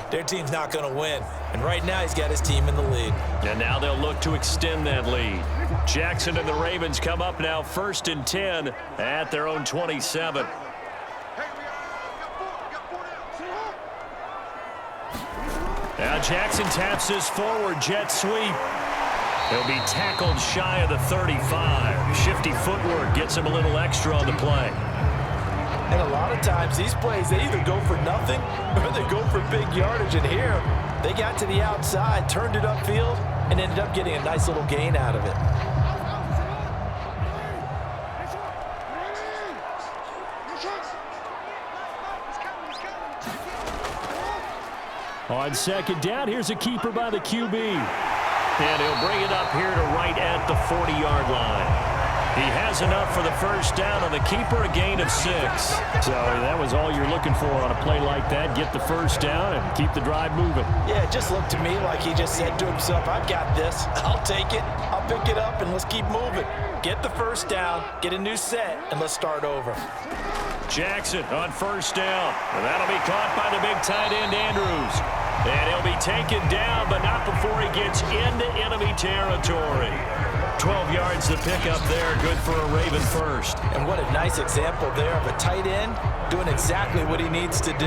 their team's not going to win. And right now, he's got his team in the lead. And now they'll look to extend that lead. Jackson and the Ravens come up now 1st and 10 at their own 27. Now Jackson taps his forward jet sweep. He'll be tackled shy of the 35. Shifty footwork gets him a little extra on the play. And a lot of times these plays, they either go for nothing or they go for big yardage. And here, they got to the outside, turned it upfield, and ended up getting a nice little gain out of it. On 2nd down, here's a keeper by the QB. And he'll bring it up here to right at the 40-yard line. He has enough for the first down on the keeper, a gain of 6. So that was all you're looking for on a play like that. Get the first down and keep the drive moving. Yeah, it just looked to me like he just said to himself, I've got this. I'll take it. I'll pick it up, and let's keep moving. Get the first down, get a new set, and let's start over. Jackson on first down. And that'll be caught by the big tight end, Andrews. And he'll be taken down, but not before he gets into enemy territory. 12 yards to pick up there. Good for a Raven first. And what a nice example there of a tight end doing exactly what he needs to do.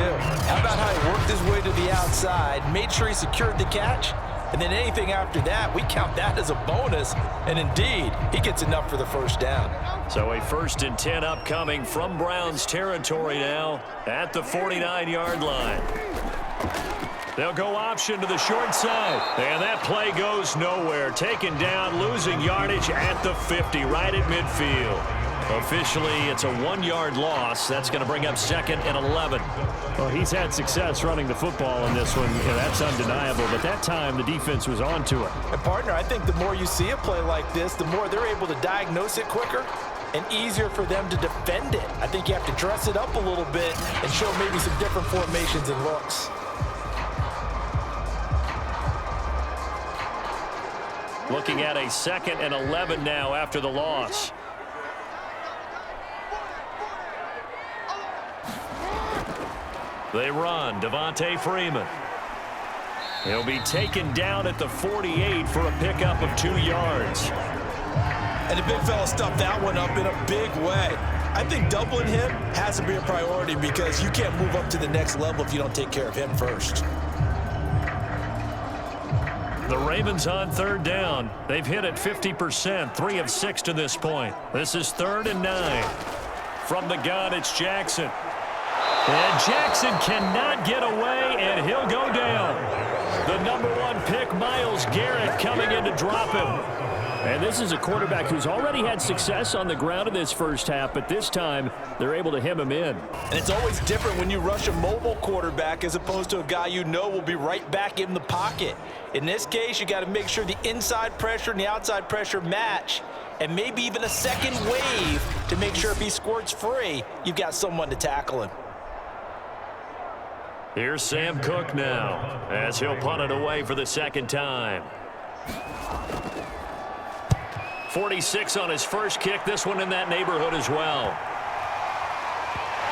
How about how he worked his way to the outside, made sure he secured the catch, and then anything after that, we count that as a bonus. And indeed, he gets enough for the first down. So a 1st and 10 upcoming from Browns territory now at the 49-yard line. They'll go option to the short side. And that play goes nowhere. Taken down, losing yardage at the 50, right at midfield. Officially, it's a 1-yard loss. That's going to bring up 2nd and 11. Well, he's had success running the football in this one. Yeah, that's undeniable. But that time, the defense was on to it. And, partner, I think the more you see a play like this, the more they're able to diagnose it quicker and easier for them to defend it. I think you have to dress it up a little bit and show maybe some different formations and looks. Looking at a 2nd and 11 now after the loss. They run. Devontae Freeman. He'll be taken down at the 48 for a pickup of 2 yards. And the big fella stuffed that one up in a big way. I think doubling him has to be a priority because you can't move up to the next level if you don't take care of him first. The Ravens on 3rd down. They've hit it 50%, 3 of 6 to this point. This is 3rd and 9. From the gun, it's Jackson. And Jackson cannot get away, and he'll go down. The #1 pick, Myles Garrett, coming in to drop him. And this is a quarterback who's already had success on the ground in this first half, but this time they're able to hem him in. And it's always different when you rush a mobile quarterback as opposed to a guy you know will be right back in the pocket. In this case, you got to make sure the inside pressure and the outside pressure match, and maybe even a second wave to make sure if he squirts free, you've got someone to tackle him. Here's Sam Cook now as he'll punt it away for the 2nd time. 46 on his first kick. This one in that neighborhood as well.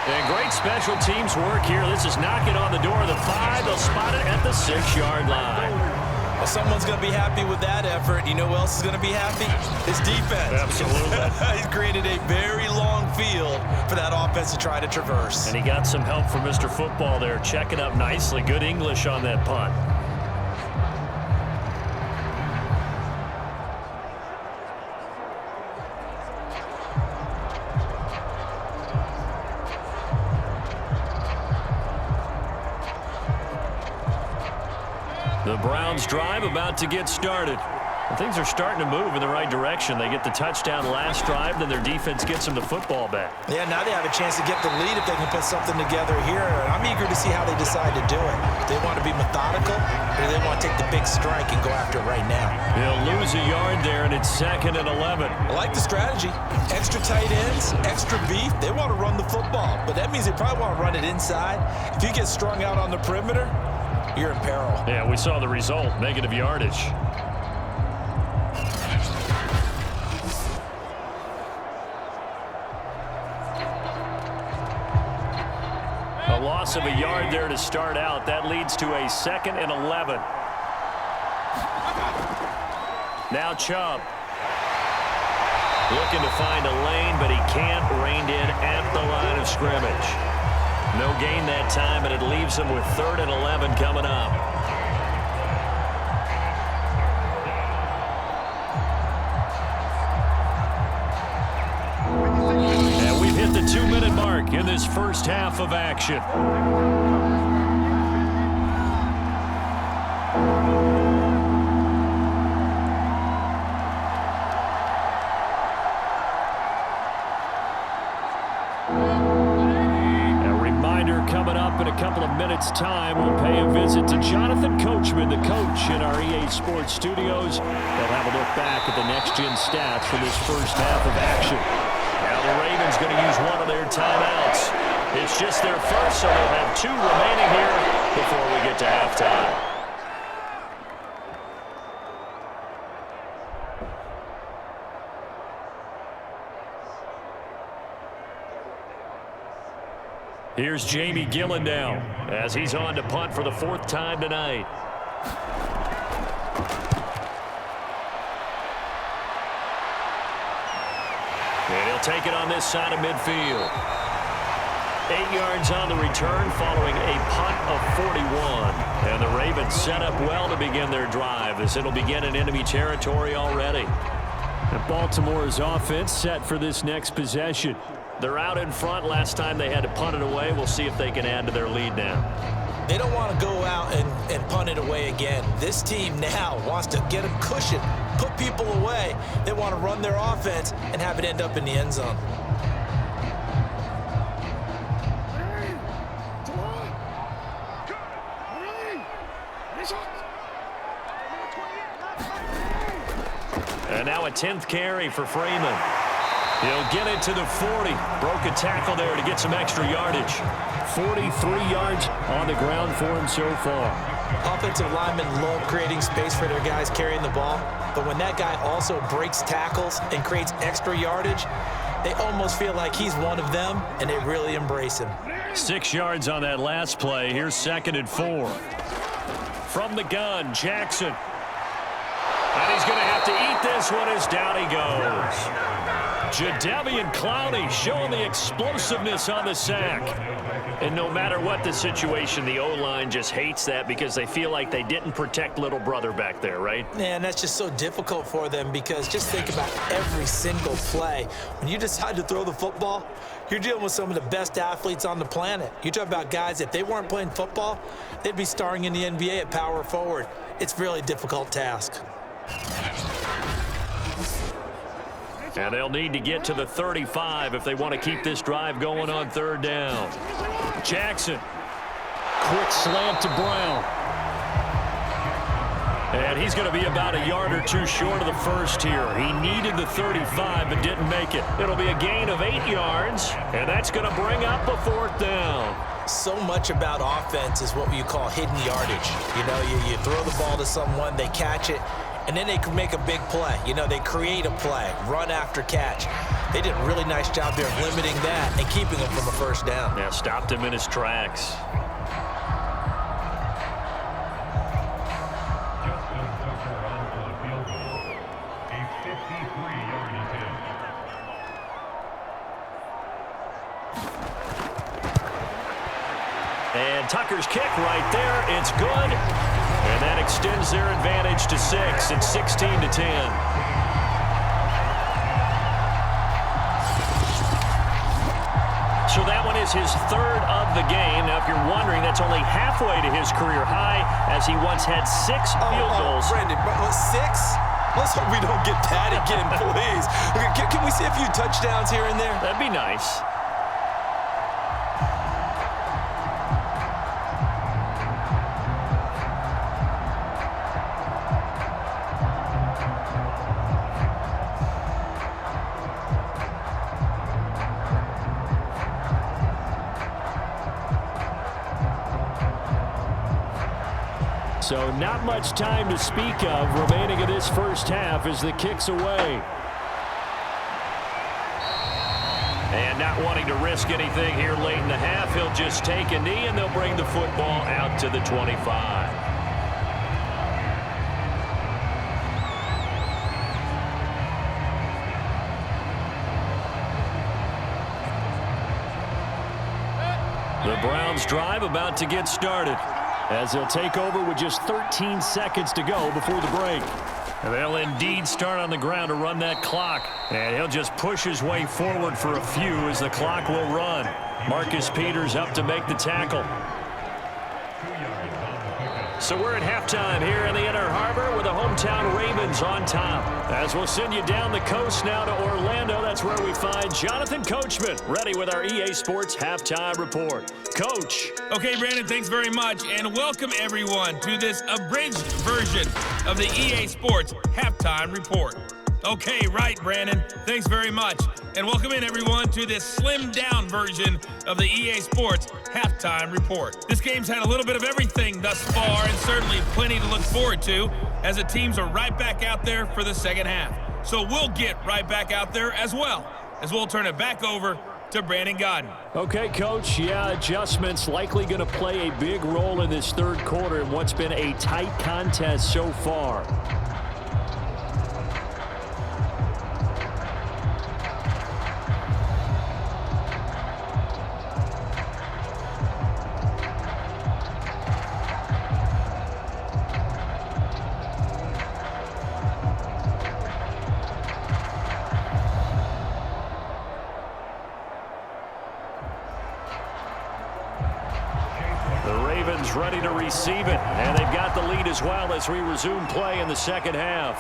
And great special teams work here. This is knocking on the door of the 5. They'll spot it at the 6-yard line. Well, someone's going to be happy with that effort. You know who else is going to be happy? His defense. Absolutely. He's created a very long field for that offense to try to traverse. And he got some help from Mr. Football there, checking up nicely. Good English on that punt. The Browns drive about to get started. And things are starting to move in the right direction. They get the touchdown last drive, then their defense gets them the football back. Yeah, now they have a chance to get the lead if they can put something together here. And I'm eager to see how they decide to do it. Do they want to be methodical, or do they want to take the big strike and go after it right now? They'll lose a yard there, and it's 2nd and 11. I like the strategy. Extra tight ends, extra beef. They want to run the football, but that means they probably want to run it inside. If you get strung out on the perimeter, you're in peril. Yeah, we saw the result, negative yardage. A loss of a yard there to start out. That leads to a 2nd and 11. Now Chubb. Looking to find a lane, but he can't. Reined in at the line of scrimmage. No gain that time, and it leaves him with 3rd and 11 coming up. And we've hit the 2-minute mark in this first half of action. Coming up in a couple of minutes' time, we'll pay a visit to Jonathan Coachman, the coach in our EA Sports studios. They'll have a look back at the next-gen stats for this first half of action. Now the Ravens going to use one of their timeouts. It's just their first, so they'll have 2 remaining here before we get to halftime. Here's Jamie Gillen now as he's on to punt for the 4th time tonight. And he'll take it on this side of midfield. 8 yards on the return following a punt of 41. And the Ravens set up well to begin their drive as it'll begin in enemy territory already. And Baltimore's offense set for this next possession. They're out in front. Last time they had to punt it away. We'll see if they can add to their lead now. They don't want to go out and punt it away again. This team now wants to get a cushion, put people away. They want to run their offense and have it end up in the end zone. And now a 10th carry for Freeman. He'll get it to the 40. Broke a tackle there to get some extra yardage. 43 yards on the ground for him so far. Offensive linemen love creating space for their guys carrying the ball, but when that guy also breaks tackles and creates extra yardage, they almost feel like he's one of them, and they really embrace him. 6 yards on that last play. Here's 2nd and 4. From the gun, Jackson. And he's going to have to eat this one as down he goes. Jadeveon Clowney showing the explosiveness on the sack. And no matter what the situation, the O-line just hates that because they feel like they didn't protect little brother back there, right? Man, that's just so difficult for them because just think about every single play. When you decide to throw the football, you're dealing with some of the best athletes on the planet. You talk about guys, if they weren't playing football, they'd be starring in the NBA at power forward. It's a really difficult task. And they'll need to get to the 35 if they want to keep this drive going on 3rd down. Jackson. Quick slant to Brown. And he's going to be about a yard or two short of the first here. He needed the 35 but didn't make it. It'll be a gain of 8 yards, and that's going to bring up a 4th down. So much about offense is what you call hidden yardage. You know, you throw the ball to someone, they catch it, and then they can make a big play. You know, they create a play, run after catch. They did a really nice job there of limiting that and keeping him from a 1st down. Yeah, stopped him in his tracks. And Tucker's kick right there. It's good. And that extends their advantage to 6. It's 16-10. So that one is his 3rd of the game. Now, if you're wondering, that's only halfway to his career high, as he once had 6 field goals. Brandon, 6? Let's hope we don't get that again, please. Can we see a few touchdowns here and there? That'd be nice. So not much time to speak of remaining in this 1st half as the kick's away. And not wanting to risk anything here late in the half, he'll just take a knee and they'll bring the football out to the 25. The Browns drive about to get started, as they'll take over with just 13 seconds to go before the break. And they'll indeed start on the ground to run that clock. And he'll just push his way forward for a few as the clock will run. Marcus Peters up to make the tackle. So we're at halftime here in the Inner Harbor with the hometown Ravens on top. As we'll send you down the coast now to Orlando, that's where we find Jonathan Coachman, ready with our EA Sports Halftime Report. Coach. Okay, Brandon, thanks very much, and welcome everyone to this abridged version of the EA Sports Halftime Report. Okay, right, Brandon, thanks very much, and welcome in everyone to this slimmed down version of the EA Sports Halftime Report. This game's had a little bit of everything thus far, and certainly plenty to look forward to, as the teams are right back out there for the 2nd half. So we'll get right back out there as well, as we'll turn it back over to Brandon Gaudin. Okay, Coach. Yeah, adjustments likely going to play a big role in this third quarter in what's been a tight contest so far. Ready to receive it, and they've got the lead as well as we resume play in the second half.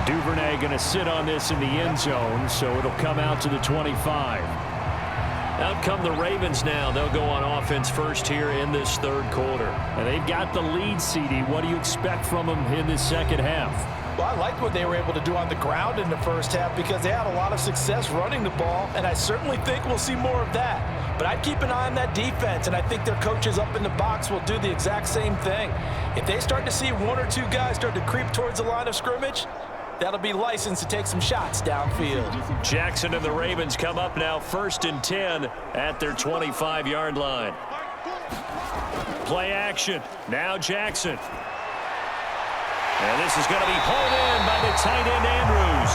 Duvernay going to sit on this in the end zone, so it'll come out to the 25. Out come the Ravens now. They'll go on offense first here in this third quarter. And they've got the lead, CD. What do you expect from them in this second half? Well, I liked what they were able to do on the ground in the first half because they had a lot of success running the ball, and I certainly think we'll see more of that. But I'd keep an eye on that defense, and I think their coaches up in the box will do the exact same thing. If they start to see one or two guys start to creep towards the line of scrimmage, that'll be licensed to take some shots downfield. Jackson and the Ravens come up now 1st and 10 at their 25-yard line. Play action. Now Jackson. And this is going to be hauled in by the tight end Andrews.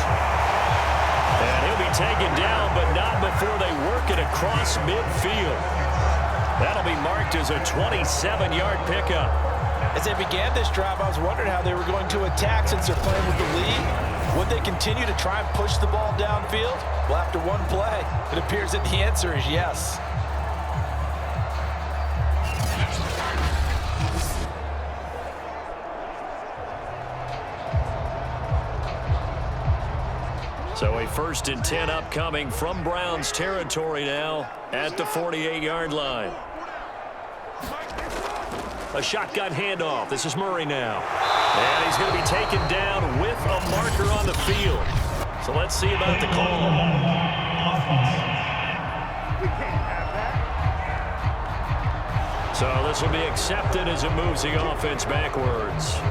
And he'll be taken down, but not before they work it across midfield. That'll be marked as a 27-yard pickup. As they began this drive, I was wondering how they were going to attack since they're playing with the lead. Would they continue to try and push the ball downfield? Well, after one play, it appears that the answer is yes. So a 1st and 10 upcoming from Browns territory now at the 48-yard line. A shotgun handoff. This is Murray now. And he's going to be taken down with a marker on the field. So let's see about the call. So this will be accepted as it moves the offense backwards.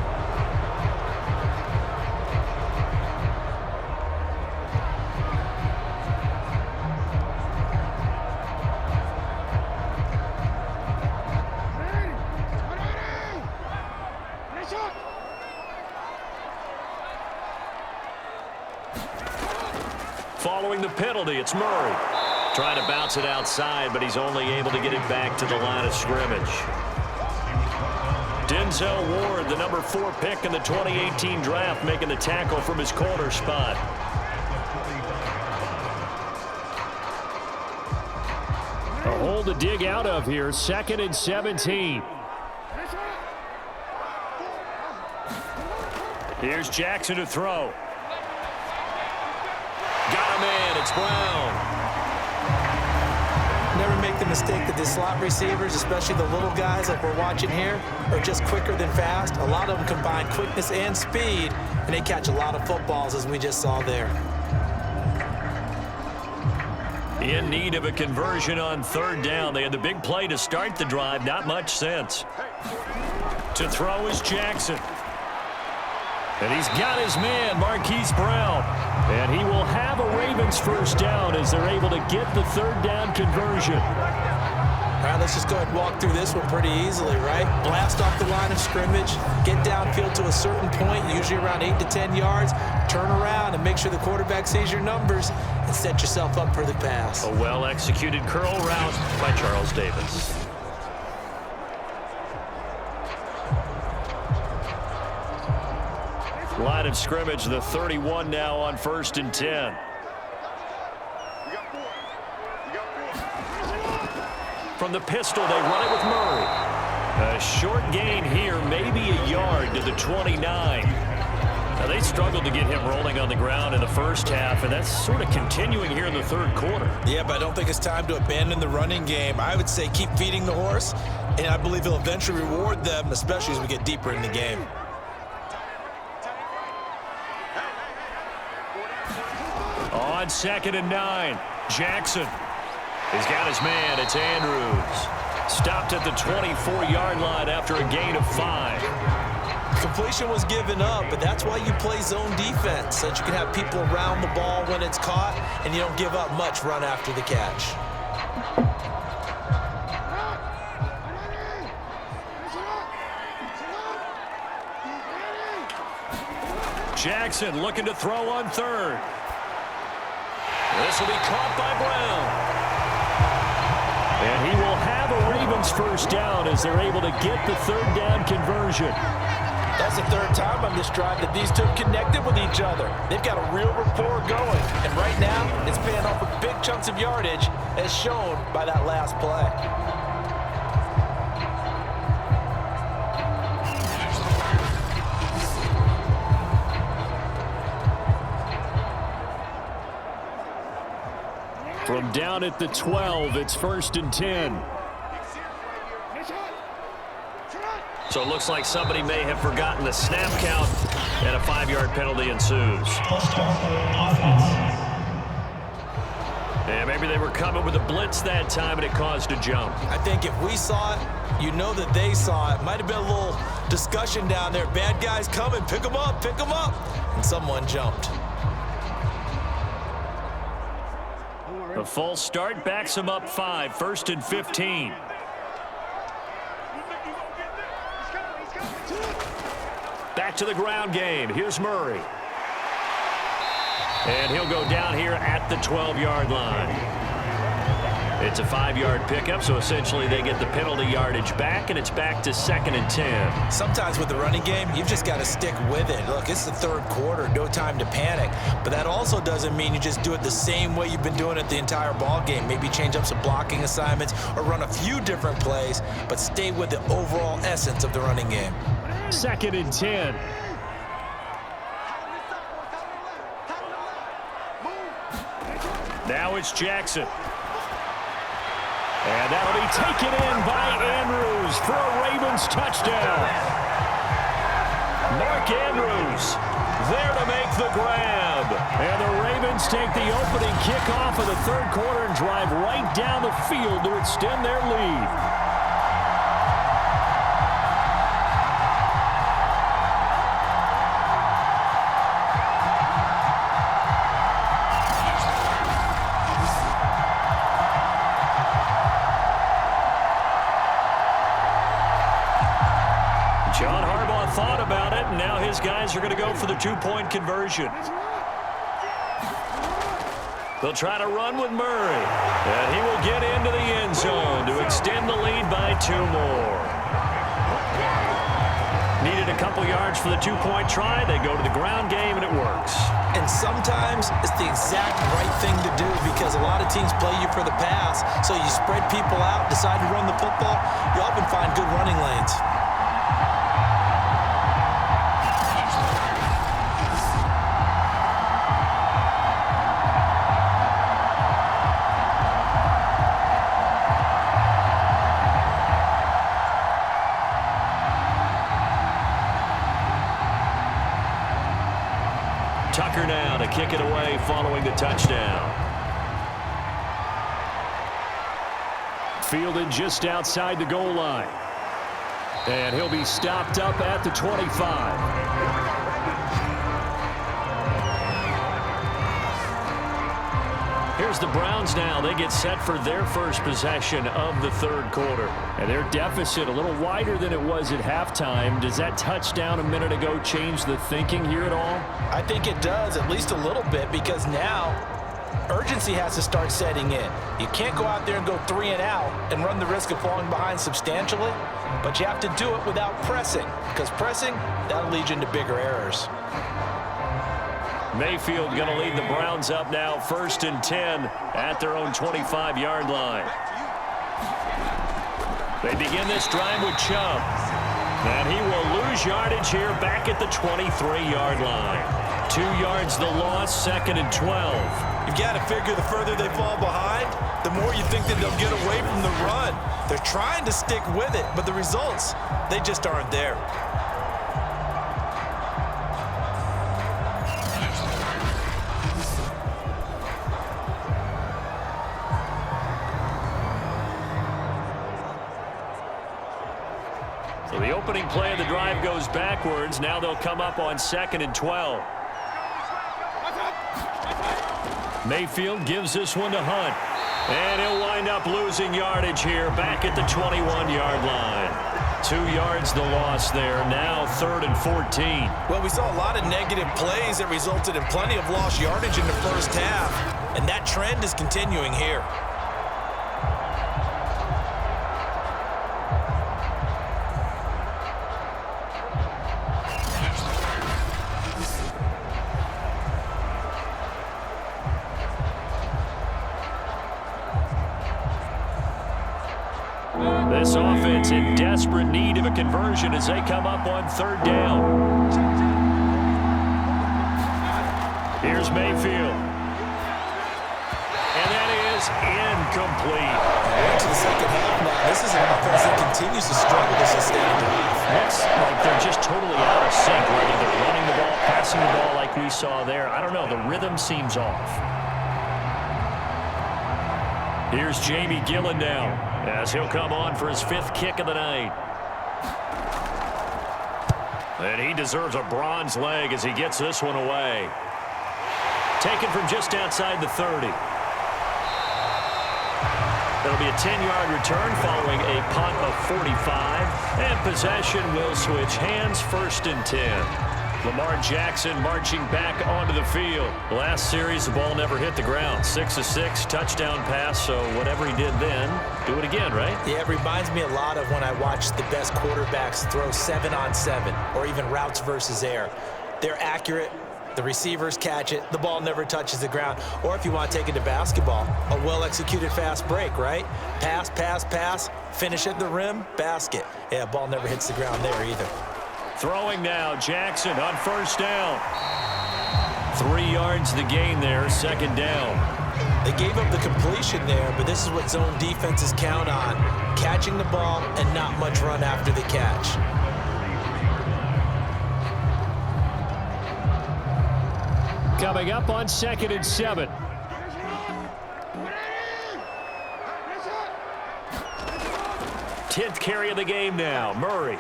Following the penalty, it's Murray. Trying to bounce it outside, but he's only able to get it back to the line of scrimmage. Denzel Ward, the number 4 pick in the 2018 draft, making the tackle from his corner spot. A hole to dig out of here. 2nd and 17. Here's Jackson to throw. Got him in. It's Brown. Never make the mistake that the slot receivers, especially the little guys like we're watching here, are just quicker than fast. A lot of them combine quickness and speed, and they catch a lot of footballs, as we just saw there. In need of a conversion on 3rd down. They had the big play to start the drive. Not much sense. To throw is Jackson. And he's got his man, Marquise Brown. And he will have a Ravens 1st down as they're able to get the 3rd down conversion. All right, let's just go ahead and walk through this one pretty easily, right? Blast off the line of scrimmage, get downfield to a certain point, usually around 8 to 10 yards, turn around and make sure the quarterback sees your numbers and set yourself up for the pass. A well-executed curl route by Charles Davis. Line of scrimmage, the 31 now on 1st and 10. From the pistol, they run it with Murray. A short gain here, maybe a yard to the 29. Now, they struggled to get him rolling on the ground in the first half, and that's sort of continuing here in the 3rd quarter. Yeah, but I don't think it's time to abandon the running game. I would say keep feeding the horse, and I believe he'll eventually reward them, especially as we get deeper in the game. On 2nd and 9, Jackson. He's got his man. It's Andrews. Stopped at the 24-yard line after a gain of 5. Completion was given up, but that's why you play zone defense, so that you can have people around the ball when it's caught, and you don't give up much run after the catch. Jackson looking to throw on third. This will be caught by Brown. And he will have a Ravens first down as they're able to get the third down conversion. That's the third time on this drive that these two have connected with each other. They've got a real rapport going. And right now, it's paying off with big chunks of yardage, as shown by that last play. From down at the 12, it's 1st and 10. So it looks like somebody may have forgotten the snap count, and a 5-yard penalty ensues. And maybe they were coming with a blitz that time, and it caused a jump. I think if we saw it, you know that they saw it. Might have been a little discussion down there. Bad guys coming, pick them up, and someone jumped. A false start backs him up 5, 1st and 15. Back to the ground game. Here's Murray. And he'll go down here at the 12-yard line. It's a 5-yard pickup, so essentially they get the penalty yardage back, and it's back to 2nd and 10. Sometimes with the running game, you've just got to stick with it. Look, it's the third quarter, no time to panic. But that also doesn't mean you just do it the same way you've been doing it the entire ball game. Maybe change up some blocking assignments or run a few different plays, but stay with the overall essence of the running game. 2nd and 10. Now it's Jackson. And that'll be taken in by Andrews for a Ravens touchdown. Mark Andrews there to make the grab. And the Ravens take the opening kickoff of the third quarter and drive right down the field to extend their lead. Thought about it, and now his guys are going to go for the 2-point conversion. They'll try to run with Murray, and he will get into the end zone to extend the lead by 2 more. Needed a couple yards for the 2-point try. They go to the ground game, and it works. And sometimes it's the exact right thing to do because a lot of teams play you for the pass, so you spread people out, decide to run the football, you often find good running lanes. Tucker now to kick it away following the touchdown. Fielded just outside the goal line. And he'll be stopped up at the 25. Here's the Browns now. They get set for their first possession of the third quarter. And their deficit a little wider than it was at halftime. Does that touchdown a minute ago change the thinking here at all? I think it does, at least a little bit, because now urgency has to start setting in. You can't go out there and go 3 and out and run the risk of falling behind substantially, but you have to do it without pressing, because pressing, that'll lead you into bigger errors. Mayfield going to lead the Browns up now, 1st and 10 at their own 25-yard line. They begin this drive with Chubb. And he will lose yardage here back at the 23-yard line. 2 yards the loss, 2nd and 12. You've got to figure the further they fall behind, the more you think that they'll get away from the run. They're trying to stick with it, but the results, they just aren't there. So the opening play of the drive goes backwards. Now they'll come up on 2nd and 12. Mayfield gives this one to Hunt. And he'll wind up losing yardage here back at the 21-yard line. 2 yards the loss there. Now 3rd and 14. Well, we saw a lot of negative plays that resulted in plenty of lost yardage in the first half. And that trend is continuing here. This offense in desperate need of a conversion as they come up on 3rd down. Here's Mayfield. And that is incomplete. To the second half now. This is an offense that continues to struggle to sustain a drive. Looks like they're just totally out of sync, whether they're running the ball, passing the ball like we saw there. I don't know. The rhythm seems off. Here's Jamie Gillen now, as he'll come on for his 5th kick of the night. And he deserves a bronze leg as he gets this one away. Taken from just outside the 30. It'll be a 10-yard return following a punt of 45. And possession will switch hands, 1st and 10. Lamar Jackson marching back onto the field. Last series, the ball never hit the ground. 6 of 6, touchdown pass, so whatever he did then, do it again, right? Yeah, it reminds me a lot of when I watched the best quarterbacks throw 7-on-7 or even routes versus air. They're accurate. The receivers catch it. The ball never touches the ground. Or if you want to take it to basketball, a well-executed fast break, right? Pass, pass, pass, finish at the rim, basket. Yeah, ball never hits the ground there either. Throwing now, Jackson on 1st down. 3 yards the gain there, 2nd down. They gave up the completion there, but this is what zone defenses count on. Catching the ball and not much run after the catch. Coming up on 2nd and 7. Tenth carry of the game now, Murray.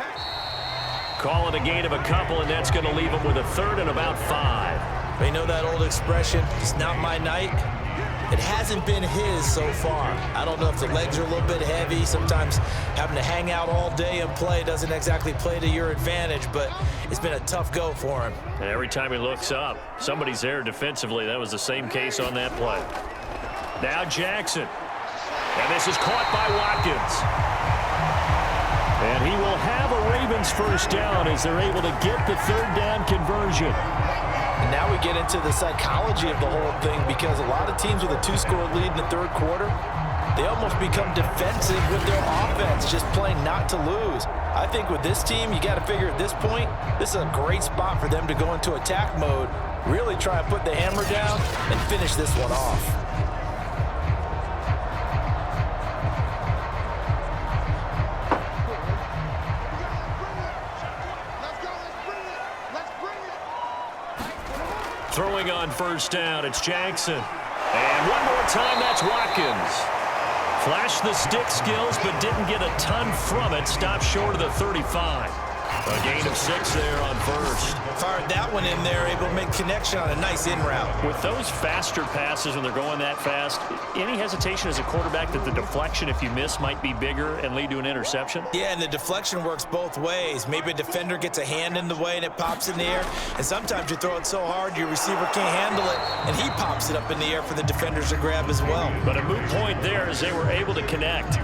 Call it a gain of a couple, and that's going to leave him with a 3rd and about 5. You know that old expression, it's not my night? It hasn't been his so far. I don't know if the legs are a little bit heavy. Sometimes having to hang out all day and play doesn't exactly play to your advantage, but it's been a tough go for him. And every time he looks up, somebody's there defensively. That was the same case on that play. Now Jackson. And this is caught by Watkins. And he will have a Ravens 1st down as they're able to get the 3rd down conversion. And now we get into the psychology of the whole thing, because a lot of teams with a 2-score lead in the 3rd quarter, they almost become defensive with their offense, just playing not to lose. I think with this team, you got to figure at this point, this is a great spot for them to go into attack mode, really try and put the hammer down and finish this one off. Throwing on 1st down, it's Jackson. And one more time, that's Watkins. Flashed the stick skills, but didn't get a ton from it. Stopped short of the 35. A gain of 6 there on 1st. Fired that one in there, able to make connection on a nice in route. With those faster passes when they're going that fast, any hesitation as a quarterback that the deflection, if you miss, might be bigger and lead to an interception? Yeah, and the deflection works both ways. Maybe a defender gets a hand in the way and it pops in the air, and sometimes you throw it so hard your receiver can't handle it, and he pops it up in the air for the defenders to grab as well. But a moot point there as they were able to connect.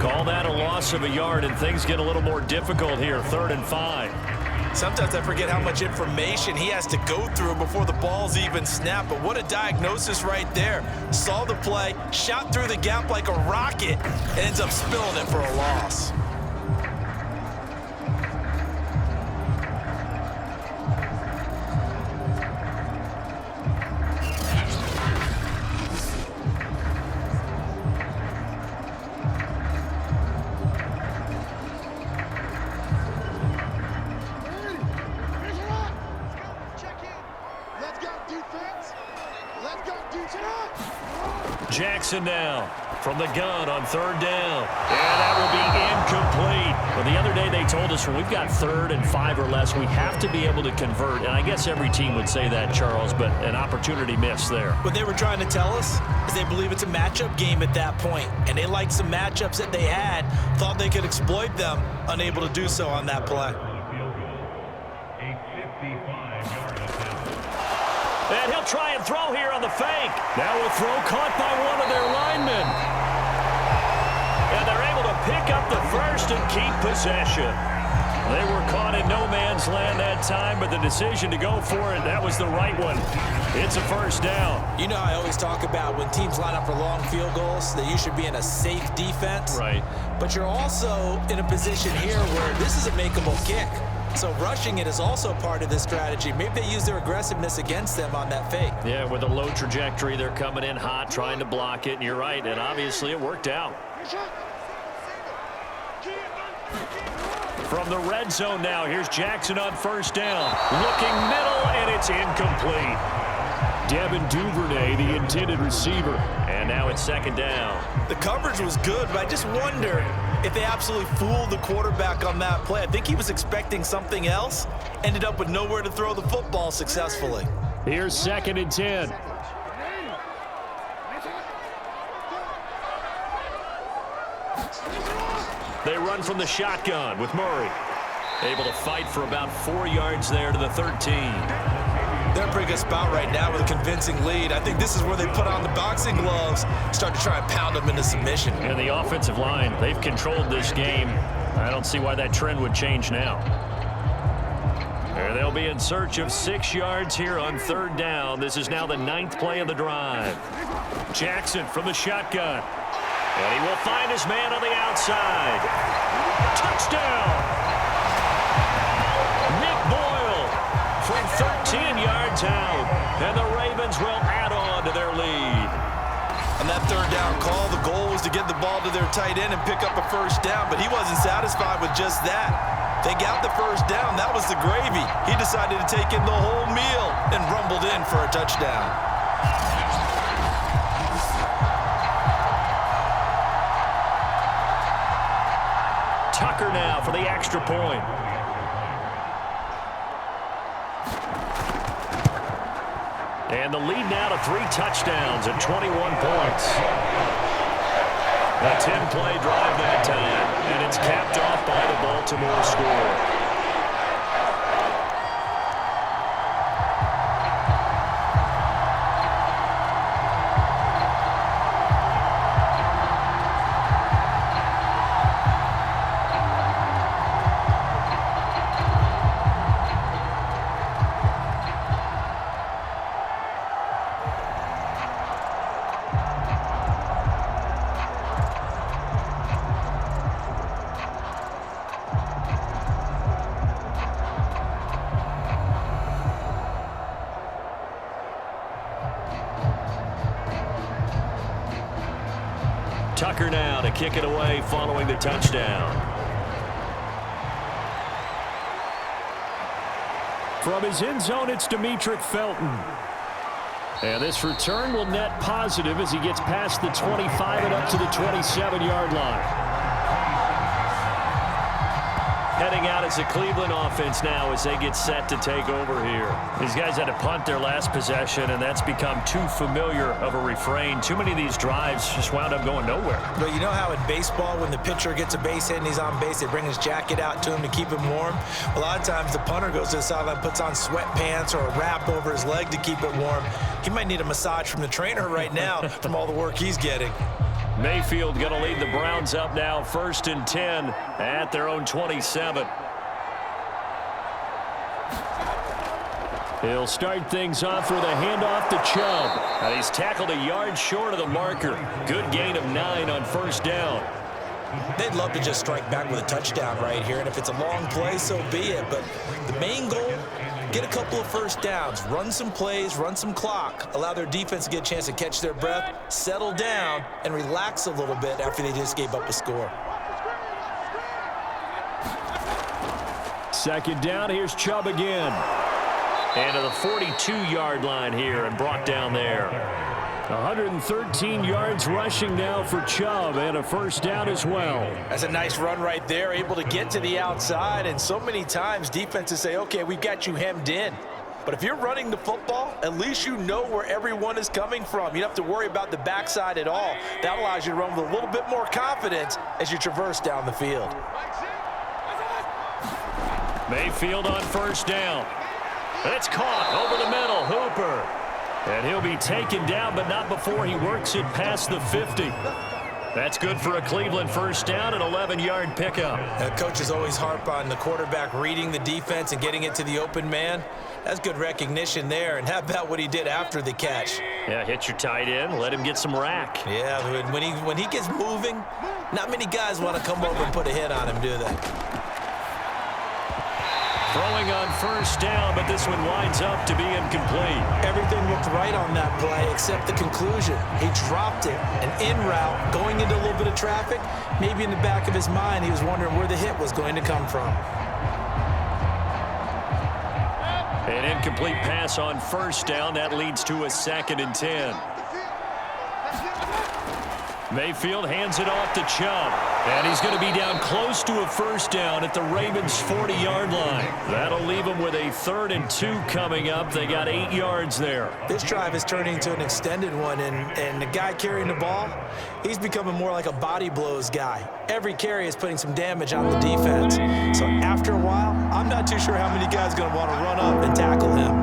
Call that a loss of a yard, and things get a little more difficult here, 3rd and 5. Sometimes I forget how much information he has to go through before the ball's even snapped, but what a diagnosis right there. Saw the play, shot through the gap like a rocket, and ends up spilling it for a loss. Jackson now from the gun on 3rd down. And that will be incomplete. Well, the other day they told us when we've got 3rd and 5 or less, we have to be able to convert. And I guess every team would say that, Charles, but an opportunity missed there. What they were trying to tell us is they believe it's a matchup game at that point, and they liked some matchups that they had, thought they could exploit them, unable to do so on that play. And he'll try and throw here on the fake. Now a throw caught by one of their linemen. And they're able to pick up the first and keep possession. They were caught in no man's land that time, but the decision to go for it, that was the right one. It's a first down. You know, I always talk about when teams line up for long field goals, that you should be in a safe defense. Right. But you're also in a position here where this is a makeable kick. So rushing it is also part of this strategy. Maybe they use their aggressiveness against them on that fake. Yeah, with a low trajectory, they're coming in hot, trying to block it, and you're right, and obviously it worked out. From the red zone now, here's Jackson on first down. Looking middle, and it's incomplete. Devin Duvernay, the intended receiver. And now it's 2nd down. The coverage was good, but I just wonder if they absolutely fooled the quarterback on that play. I think he was expecting something else, ended up with nowhere to throw the football successfully. Here's 2nd and 10. They run from the shotgun with Murray. Able to fight for about 4 yards there to the 13. They're in a pretty good spot right now with a convincing lead. I think this is where they put on the boxing gloves, start to try and pound them into submission. And the offensive line, they've controlled this game. I don't see why that trend would change now. And they'll be in search of 6 yards here on 3rd down. This is now the 9th play of the drive. Jackson from the shotgun. And he will find his man on the outside. Touchdown! From 13 yards out, and the Ravens will add on to their lead. On that 3rd down call, the goal was to get the ball to their tight end and pick up a first down, but he wasn't satisfied with just that. They got the first down. That was the gravy. He decided to take in the whole meal and rumbled in for a touchdown. Tucker now for the extra point. And the lead now to 3 touchdowns and 21 points. A 10-play drive that time, and it's capped off by the Baltimore score. Tucker now to kick it away following the touchdown. From his end zone, it's Demetric Felton. And this return will net positive as he gets past the 25 and up to the 27-yard line. Heading out as the Cleveland offense now as they get set to take over here. These guys had to punt their last possession, and that's become too familiar of a refrain. Too many of these drives just wound up going nowhere. But you know how in baseball, when the pitcher gets a base hit and he's on base, they bring his jacket out to him to keep him warm? A lot of times the punter goes to the sideline, puts on sweatpants or a wrap over his leg to keep it warm. He might need a massage from the trainer right now from all the work he's getting. Mayfield going to lead the Browns up now, 1st and 10 at their own 27. He'll start things off with a handoff to Chubb. And he's tackled a yard short of the marker. Good gain of 9 on 1st down. They'd love to just strike back with a touchdown right here, and if it's a long play, so be it. But the main goal, get a couple of first downs, run some plays, run some clock, allow their defense to get a chance to catch their breath, settle down, and relax a little bit after they just gave up a score. 2nd down, here's Chubb again. And to the 42-yard line here and brought down there. 113 yards rushing now for Chubb, and a first down as well. That's a nice run right there, able to get to the outside, and so many times defenses say, okay, we've got you hemmed in. But if you're running the football, at least you know where everyone is coming from. You don't have to worry about the backside at all. That allows you to run with a little bit more confidence as you traverse down the field. Mayfield on first down. It's caught over the middle. Hooper. And he'll be taken down, but not before he works it past the 50. That's good for a Cleveland first down, an 11-yard pickup. Coaches always harp on the quarterback reading the defense and getting it to the open man. That's good recognition there. And how about what he did after the catch? Yeah, hit your tight end, let him get some rack. Yeah, when he gets moving, not many guys want to come over and put a hit on him, do they? Throwing on first down, but this one winds up to be incomplete. Everything looked right on that play except the conclusion. He dropped it, an in route, going into a little bit of traffic. Maybe in the back of his mind, he was wondering where the hit was going to come from. An incomplete pass on first down. That leads to a 2nd and 10. Mayfield hands it off to Chubb. And he's going to be down close to a first down at the Ravens' 40-yard line. That'll leave them with a 3rd and 2 coming up. They got 8 yards there. This drive is turning into an extended one, and the guy carrying the ball, he's becoming more like a body blows guy. Every carry is putting some damage on the defense. So after a while, I'm not too sure how many guys are going to want to run up and tackle him.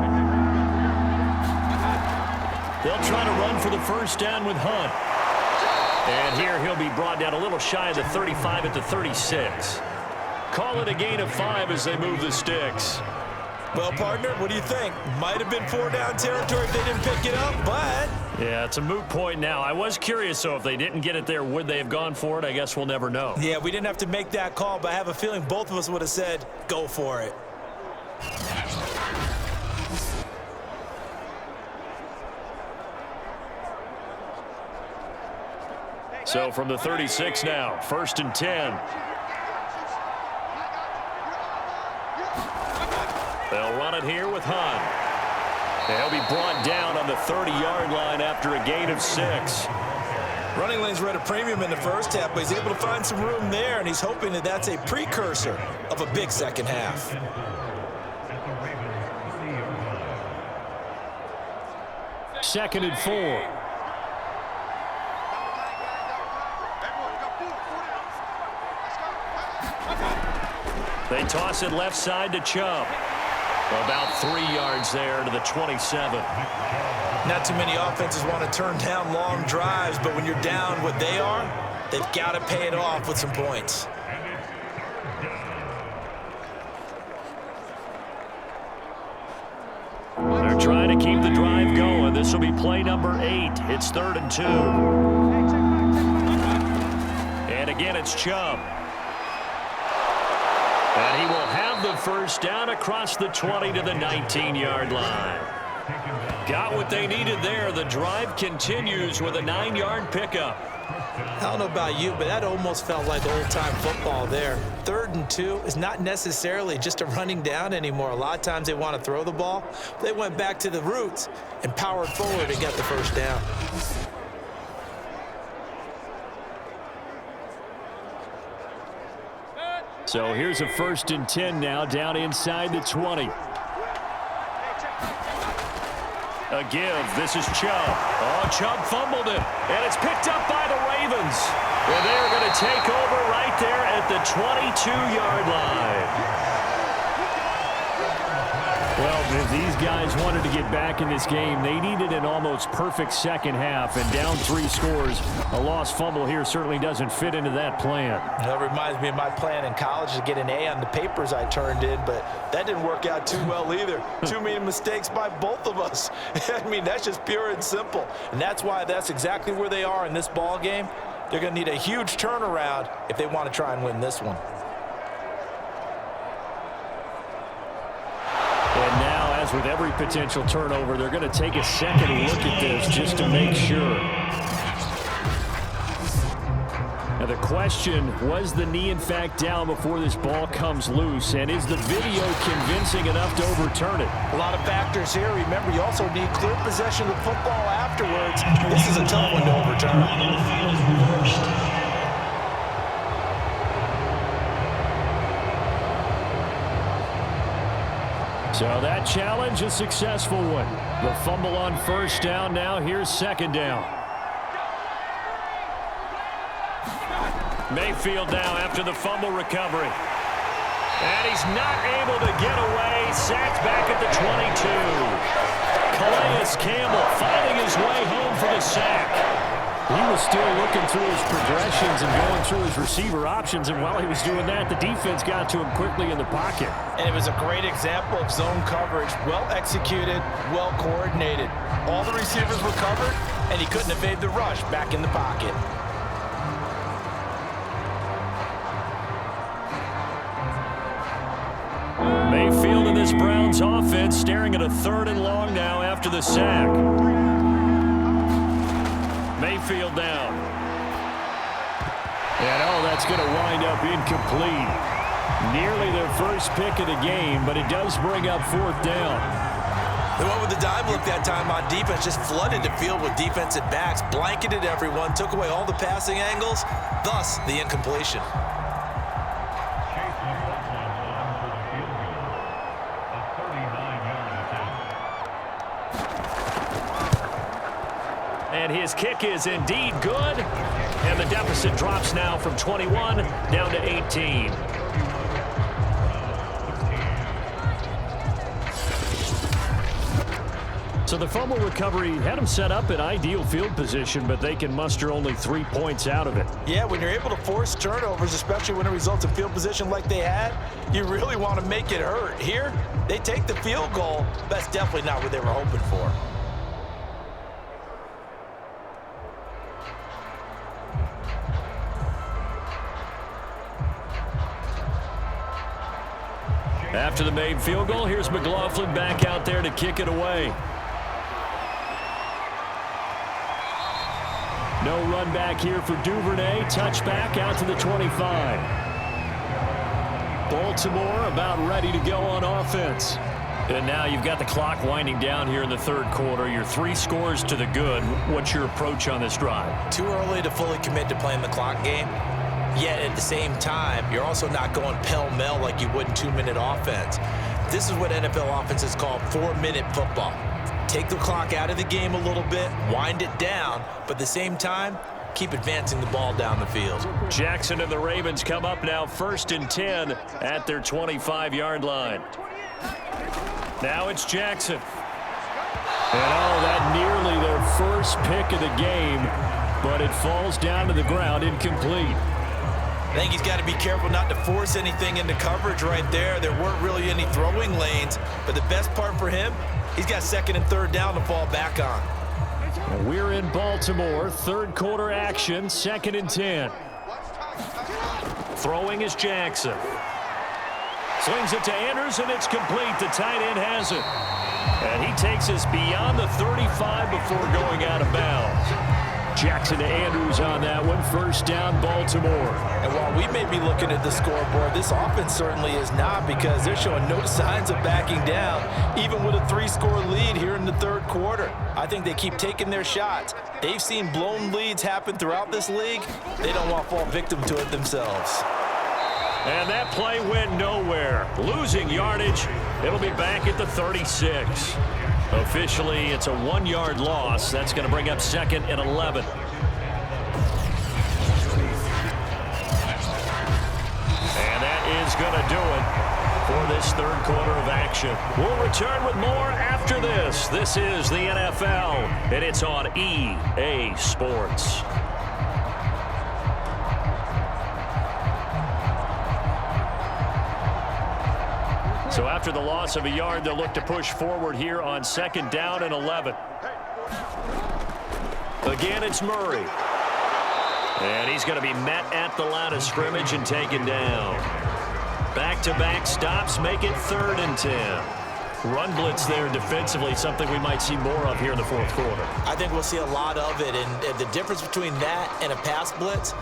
They'll try to run for the first down with Hunt. And here he'll be brought down a little shy of the 35 at the 36. Call it a gain of 5 as they move the sticks. Well, partner, what do you think? Might have been 4-down territory if they didn't pick it up, but... Yeah, it's a moot point now. I was curious, so if they didn't get it there, would they have gone for it? I guess we'll never know. Yeah, we didn't have to make that call, but I have a feeling both of us would have said, go for it. So from the 36 now, 1st and 10. They'll run it here with Hunt. They'll be brought down on the 30-yard line after a gain of 6. Running lanes were at a premium in the first half, but he's able to find some room there, and he's hoping that that's a precursor of a big second half. Second and 4. They toss it left side to Chubb. About 3 yards there to the 27. Not too many offenses want to turn down long drives, but when you're down what they are, they've got to pay it off with some points. They're trying to keep the drive going. This will be play number 8. It's 3rd and 2. And again, it's Chubb. And he will have the first down across the 20 to the 19-yard line. Got what they needed there. The drive continues with a 9-yard pickup. I don't know about you, but that almost felt like old-time football there. 3rd and 2 is not necessarily just a running down anymore. A lot of times they want to throw the ball. They went back to the roots and powered forward and got the first down. So here's a 1st and 10 now down inside the 20. A give. This is Chubb. Oh, Chubb fumbled it. And it's picked up by the Ravens. And they're going to take over right there at the 22-yard line. Well, if these guys wanted to get back in this game, they needed an almost perfect second half, and down 3 scores. A lost fumble here certainly doesn't fit into that plan. That reminds me of my plan in college to get an A on the papers I turned in, but that didn't work out too well either. Too many mistakes by both of us. I mean, that's just pure and simple. And that's why that's exactly where they are in this ball game. They're going to need a huge turnaround if they want to try and win this one. And now, as with every potential turnover, they're going to take a second look at this just to make sure. Now The question, was the knee in fact down before this ball comes loose? And is the video convincing enough to overturn it? A lot of factors here. Remember, you also need clear possession of the football afterwards. This is a tough one to overturn. So that challenge, a successful one. The fumble on first down. Now here's second down. Mayfield now after the fumble recovery. And he's not able to get away. Sacked back at the 22. Calais Campbell finding his way home for the sack. He was still looking through his progressions and going through his receiver options, and while he was doing that, the defense got to him quickly in the pocket. And it was a great example of zone coverage. Well executed, well coordinated. All the receivers were covered, and he couldn't evade the rush back in the pocket. Mayfield in this Browns offense staring at a 3rd and long now after the sack. Mayfield down. And that's going to wind up incomplete. Nearly their first pick of the game, but it does bring up 4th down. They went with the dime look that time on defense, just flooded the field with defensive backs, blanketed everyone, took away all the passing angles, thus the incompletion. And his kick is indeed good. And the deficit drops now from 21 down to 18. So the fumble recovery had them set up in ideal field position, but they can muster only 3 points out of it. Yeah, when you're able to force turnovers, especially when it results in field position like they had, you really want to make it hurt. Here, they take the field goal. That's definitely not what they were hoping for. After the made field goal, here's McLaughlin back out there to kick it away. No run back here for Duvernay. Touchback out to the 25. Baltimore about ready to go on offense. And now you've got the clock winding down here in the 3rd quarter. You're 3 scores to the good. What's your approach on this drive? Too early to fully commit to playing the clock game. Yet at the same time, you're also not going pell-mell like you would in 2-minute offense. This is what NFL offenses call 4-minute football. Take the clock out of the game a little bit, wind it down, but at the same time, keep advancing the ball down the field. Jackson and the Ravens come up now 1st and 10 at their 25-yard line. Now it's Jackson. And that nearly their first pick of the game, but it falls down to the ground incomplete. I think he's got to be careful not to force anything into coverage right there. There weren't really any throwing lanes, but the best part for him, he's got 2nd and 3rd down to fall back on. And we're in Baltimore, 3rd quarter action, 2nd and 10. Throwing is Jackson. Swings it to Andrews, and it's complete. The tight end has it. And he takes us beyond the 35 before going out of bounds. Jackson to Andrews on that one. 1st down, Baltimore. And while we may be looking at the scoreboard, this offense certainly is not, because they're showing no signs of backing down, even with a 3-score lead here in the 3rd quarter. I think they keep taking their shots. They've seen blown leads happen throughout this league. They don't want to fall victim to it themselves. And that play went nowhere. Losing yardage. It'll be back at the 36. Officially, it's a 1-yard loss. That's going to bring up 2nd and 11. And that is going to do it for this 3rd quarter of action. We'll return with more after this. This is the NFL, and it's on EA Sports. So after the loss of a yard, they'll look to push forward here on 2nd down and 11. Again, it's Murray. And he's going to be met at the line of scrimmage and taken down. Back-to-back stops make it 3rd and 10. Run blitz there defensively, something we might see more of here in the fourth quarter. I think we'll see a lot of it, and the difference between that and a pass blitz,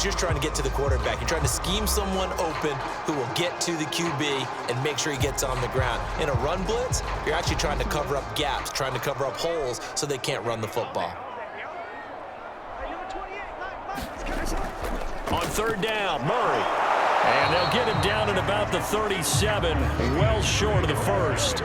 you're trying to get to the quarterback. You're trying to scheme someone open who will get to the QB and make sure he gets on the ground. In a run blitz, you're actually trying to cover up gaps, trying to cover up holes so they can't run the football. On third down, Murray. And they'll get him down at about the 37, well short of the first.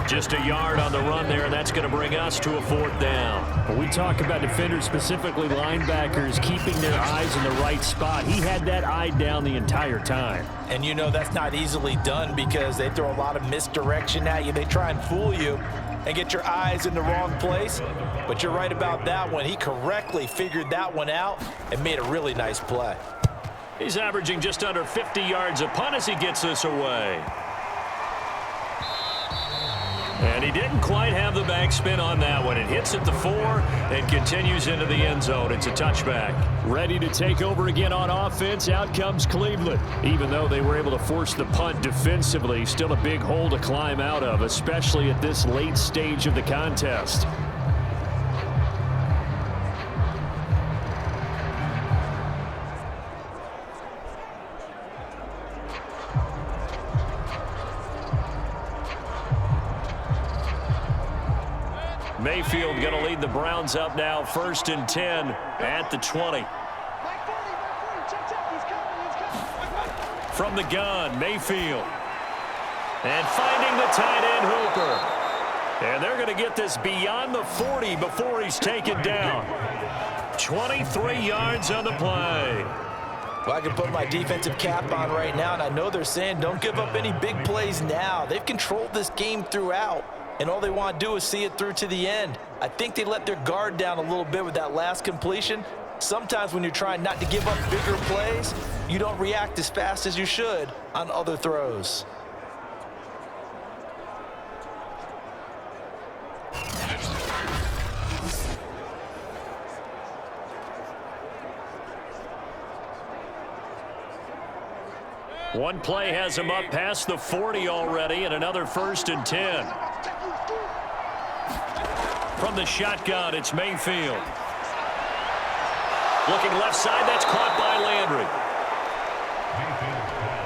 Just a yard on the run there, and that's going to bring us to a fourth down. When we talk about defenders, specifically linebackers, keeping their eyes in the right spot, he had that eye down the entire time. And you know that's not easily done because they throw a lot of misdirection at you. They try and fool you and get your eyes in the wrong place. But you're right about that one. He correctly figured that one out and made a really nice play. He's averaging just under 50 yards a punt as he gets this away. And he didn't quite have the backspin on that one. It hits at the 4 and continues into the end zone. It's a touchback. Ready to take over again on offense. Out comes Cleveland. Even though they were able to force the punt defensively, still a big hole to climb out of, especially at this late stage of the contest. Mayfield going to lead the Browns up now, 1st and 10 at the 20. From the gun, Mayfield. And finding the tight end, Hooper. And they're going to get this beyond the 40 before he's taken down. 23 yards on the play. Well, I can put my defensive cap on right now, and I know they're saying don't give up any big plays now. They've controlled this game throughout, and all they want to do is see it through to the end. I think they let their guard down a little bit with that last completion. Sometimes when you're trying not to give up bigger plays, you don't react as fast as you should on other throws. One play has him up past the 40 already, and another 1st and 10. From the shotgun, it's Mayfield. Looking left side, that's caught by Landry.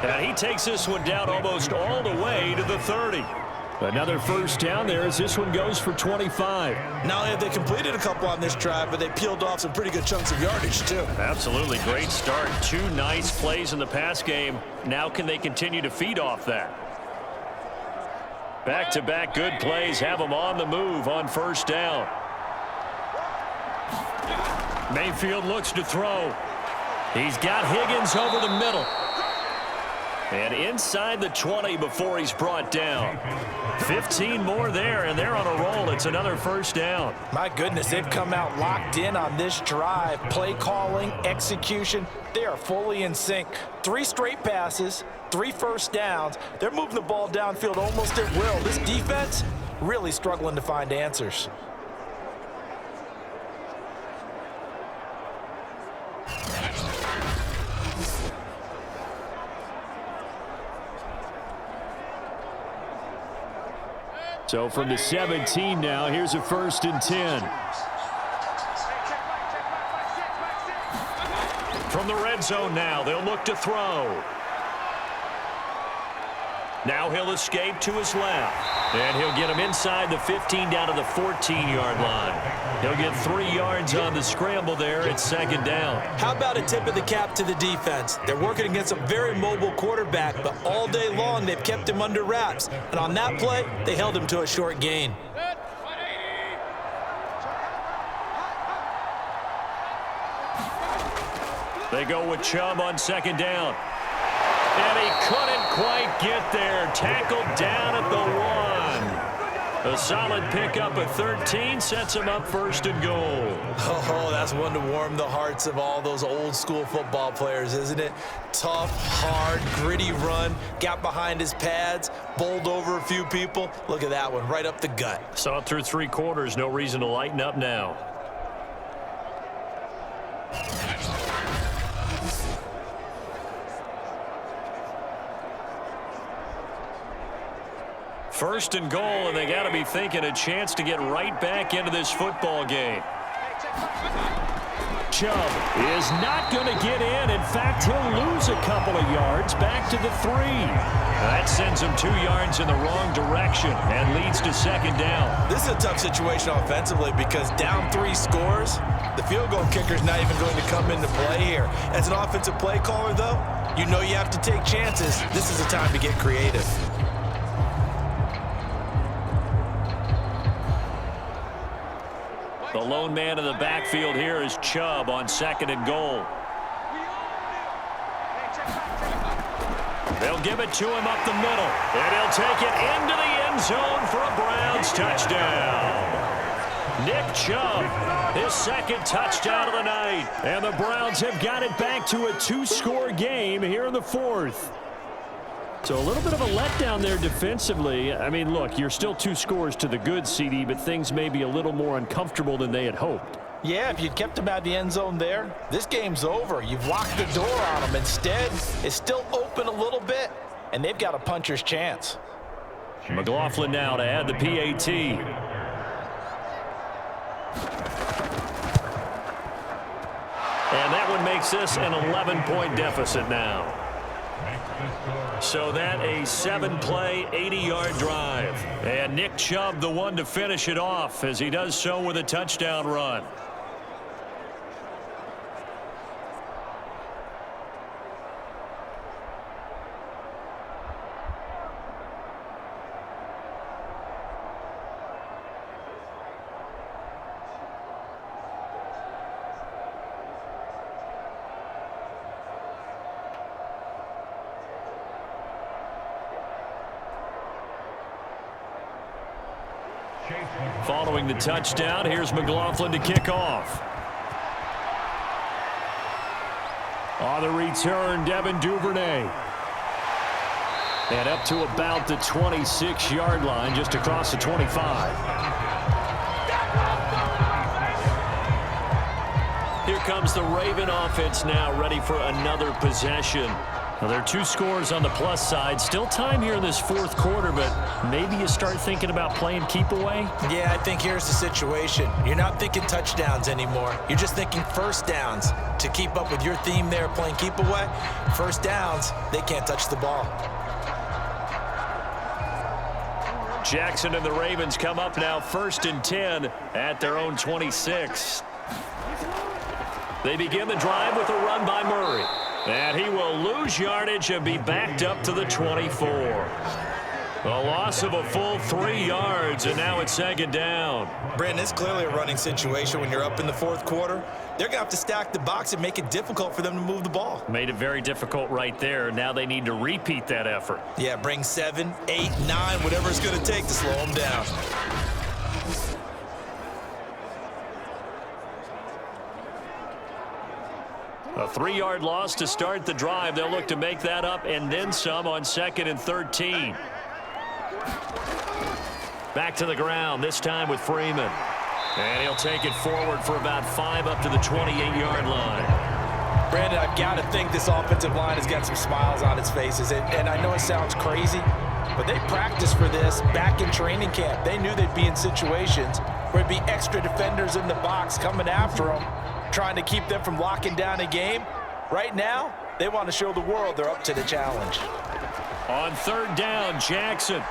And he takes this one down almost all the way to the 30. Another 1st down there as this one goes for 25. Not only have they completed a couple on this drive, but they peeled off some pretty good chunks of yardage, too. Absolutely. Great start. 2 nice plays in the pass game. Now can they continue to feed off that? Back-to-back good plays have them on the move on 1st down. Mayfield looks to throw. He's got Higgins over the middle. And inside the 20 before he's brought down. 15 more there, and they're on a roll. It's another 1st down. My goodness, they've come out locked in on this drive. Play calling, execution, they are fully in sync. 3 straight passes, 3 1st downs. They're moving the ball downfield almost at will. This defense really struggling to find answers. So from the 17 now, here's a 1st and 10. From the red zone now, they'll look to throw. Now he'll escape to his left. And he'll get him inside the 15 down to the 14-yard line. He'll get 3 yards on the scramble there. It's 2nd down. How about a tip of the cap to the defense? They're working against a very mobile quarterback, but all day long they've kept him under wraps. And on that play, they held him to a short gain. They go with Chubb on 2nd down. And he couldn't quite get there. Tackled down at the 1. A solid pickup at 13 sets him up 1st and goal. Oh, that's one to warm the hearts of all those old school football players, isn't it? Tough, hard, gritty run. Got behind his pads, bowled over a few people. Look at that one, right up the gut. Saw it through 3 quarters. No reason to lighten up now. First and goal, and they got to be thinking a chance to get right back into this football game. Chubb is not going to get in. In fact, he'll lose a couple of yards back to the 3. That sends him 2 yards in the wrong direction and leads to second down. This is a tough situation offensively because down 3 scores, the field goal kicker's not even going to come into play here. As an offensive play caller, though, you know you have to take chances. This is a time to get creative. The lone man in the backfield here is Chubb on second and goal. They'll give it to him up the middle, and he'll take it into the end zone for a Browns touchdown. Nick Chubb, his second touchdown of the night. And the Browns have got it back to a 2-score game here in the 4th. So a little bit of a letdown there defensively. I mean, look, you're still 2 scores to the good, CD, but things may be a little more uncomfortable than they had hoped. Yeah, if you'd kept them out of the end zone there, this game's over. You've locked the door on them. Instead, it's still open a little bit, and they've got a puncher's chance. McLaughlin now to add the PAT. And that one makes this an 11-point deficit now. So that a 7-play, 80-yard drive. And Nick Chubb the one to finish it off as he does so with a touchdown run. Following the touchdown, here's McLaughlin to kick off. On the return, Devin Duvernay. And up to about the 26-yard line, just across the 25. Here comes the Raven offense now, ready for another possession. Well, there are 2 scores on the plus side. Still time here in this 4th quarter, but maybe you start thinking about playing keep away? Yeah, I think here's the situation. You're not thinking touchdowns anymore. You're just thinking first downs. To keep up with your theme there, playing keep away, first downs, they can't touch the ball. Jackson and the Ravens come up now 1st and 10 at their own 26. They begin the drive with a run by Murray. And he will lose yardage and be backed up to the 24. A loss of a full 3 yards, and now it's second down. Brandon, it's clearly a running situation when you're up in the 4th quarter. They're going to have to stack the box and make it difficult for them to move the ball. Made it very difficult right there. Now they need to repeat that effort. Yeah, bring 7, 8, 9, whatever it's going to take to slow them down. A 3-yard loss to start the drive. They'll look to make that up and then some on 2nd and 13. Back to the ground, this time with Freeman. And he'll take it forward for about 5 up to the 28-yard line. Brandon, I've got to think this offensive line has got some smiles on its faces. And I know it sounds crazy, but they practiced for this back in training camp. They knew they'd be in situations where it'd be extra defenders in the box coming after them, trying to keep them from locking down a game. Right now, they want to show the world they're up to the challenge. On 3rd down, Jackson.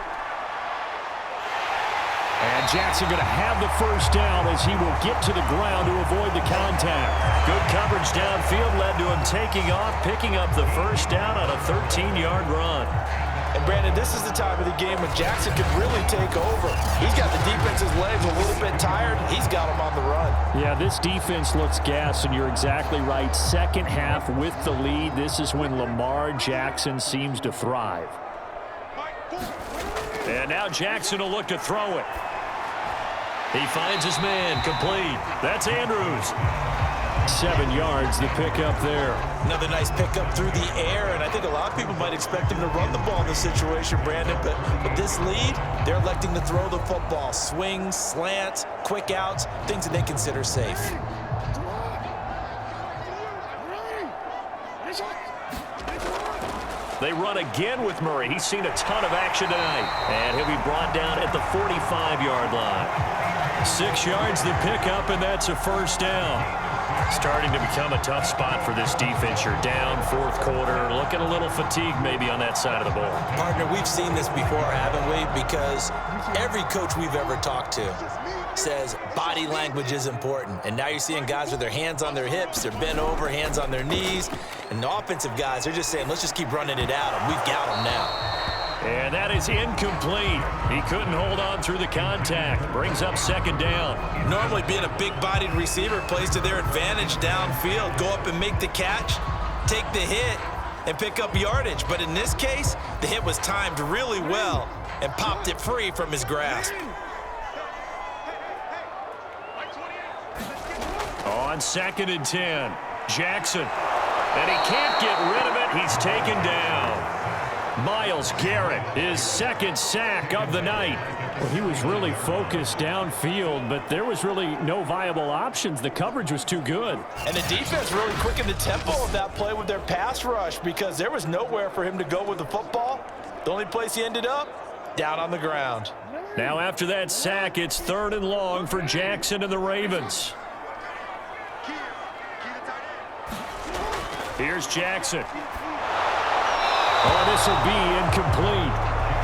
And Jackson going to have the first down as he will get to the ground to avoid the contact. Good coverage downfield led to him taking off, picking up the first down on a 13-yard run. And Brandon, this is the time of the game when Jackson could really take over. He's got the defense's legs a little bit tired. He's got them on the run. Yeah, this defense looks gassed, and you're exactly right. Second half with the lead, this is when Lamar Jackson seems to thrive. And now Jackson will look to throw it. He finds his man, complete. That's Andrews. 7 yards, the pickup there. Another nice pickup through the air, and I think a lot of people might expect him to run the ball in this situation, Brandon, but with this lead, they're electing to throw the football. Swings, slants, quick outs, things that they consider safe. They run again with Murray. He's seen a ton of action tonight. And he'll be brought down at the 45-yard line. 6 yards the pickup, and that's a first down. Starting to become a tough spot for this defense. You're down fourth quarter, looking a little fatigued maybe on that side of the ball. Partner, we've seen this before, haven't we? Because every coach we've ever talked to says body language is important. And now you're seeing guys with their hands on their hips, they're bent over, hands on their knees. And the offensive guys, they're just saying, let's just keep running it at them. We've got them now. And that is incomplete. He couldn't hold on through the contact. Brings up second down. Normally being a big-bodied receiver plays to their advantage downfield. Go up and make the catch, take the hit, and pick up yardage. But in this case, the hit was timed really well and popped it free from his grasp. On 2nd and 10, Jackson. And he can't get rid of it. He's taken down. Myles Garrett, his second sack of the night. Well, he was really focused downfield, but there was really no viable options. The coverage was too good. And the defense really quickened the tempo of that play with their pass rush because there was nowhere for him to go with the football. The only place he ended up, down on the ground. Now after that sack, it's 3rd and long for Jackson and the Ravens. Here's Jackson. Oh, this will be incomplete.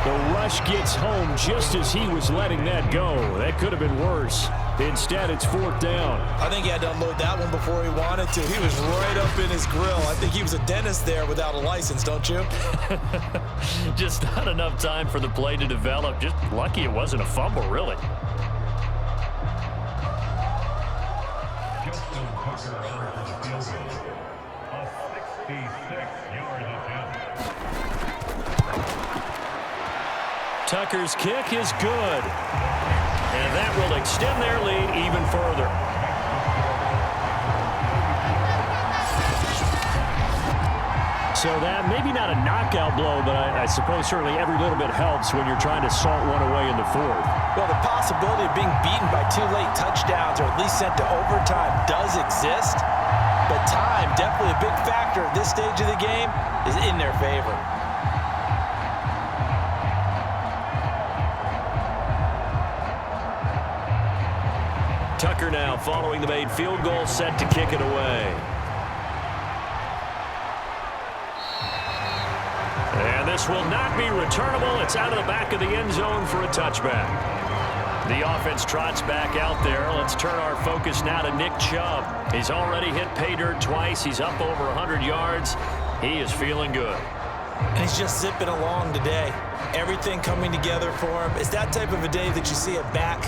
The rush gets home just as he was letting that go. That could have been worse. Instead, it's 4th down. I think he had to unload that one before he wanted to. He was right up in his grill. I think he was a dentist there without a license, don't you? Just not enough time for the play to develop. Just lucky it wasn't a fumble, really. Justin Tucker on for the field goal. A 66-yard attempt. Tucker's kick is good. And that will extend their lead even further. So that maybe not a knockout blow, but I suppose certainly every little bit helps when you're trying to salt one away in the 4th. Well, the possibility of being beaten by 2 late touchdowns or at least sent to overtime does exist. But time, definitely a big factor at this stage of the game, is in their favor. Tucker now following the made field goal, set to kick it away. And this will not be returnable. It's out of the back of the end zone for a touchback. The offense trots back out there. Let's turn our focus now to Nick Chubb. He's already hit pay dirt twice. He's up over 100 yards. He is feeling good. And he's just zipping along today. Everything coming together for him. It's that type of a day that you see a back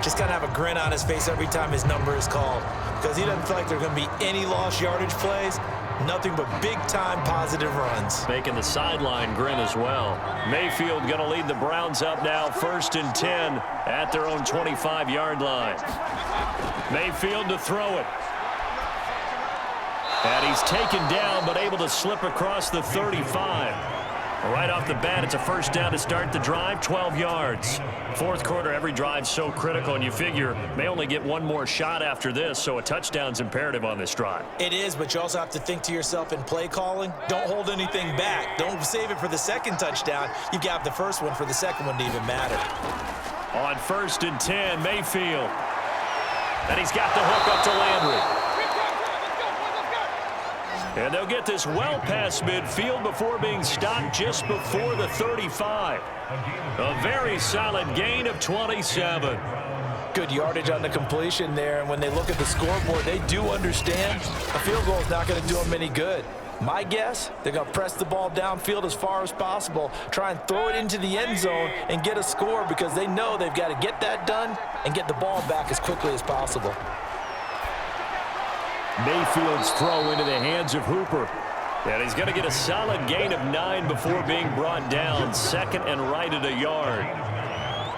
just kind of have a grin on his face every time his number is called. Because he doesn't feel like there are going to be any lost yardage plays. Nothing but big-time positive runs. Making the sideline grin as well. Mayfield going to lead the Browns up now, 1st and 10 at their own 25-yard line. Mayfield to throw it. And he's taken down, but able to slip across the 35. Right off the bat, it's a first down to start the drive, 12 yards. 4th quarter, every drive's so critical, and you figure may only get one more shot after this, so a touchdown's imperative on this drive. It is, but you also have to think to yourself in play calling, don't hold anything back. Don't save it for the second touchdown. You've got the first one for the second one to even matter. On 1st and 10, Mayfield. And he's got the hook up to Landry. And they'll get this well past midfield before being stopped just before the 35. A very solid gain of 27. Good yardage on the completion there, and when they look at the scoreboard, they do understand a field goal is not going to do them any good. My guess, they're going to press the ball downfield as far as possible, try and throw it into the end zone and get a score because they know they've got to get that done and get the ball back as quickly as possible. Mayfield's throw into the hands of Hooper. And he's going to get a solid gain of 9 before being brought down. 2nd and right at a yard.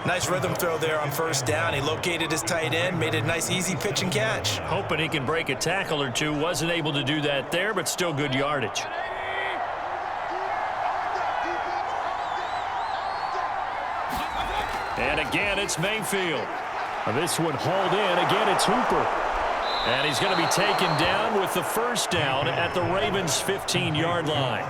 Nice rhythm throw there on 1st down. He located his tight end, made a nice easy pitch and catch. Hoping he can break a tackle or two. Wasn't able to do that there, but still good yardage. And again, it's Mayfield. This one hauled in. Again, it's Hooper. And he's going to be taken down with the first down at the Ravens' 15-yard line.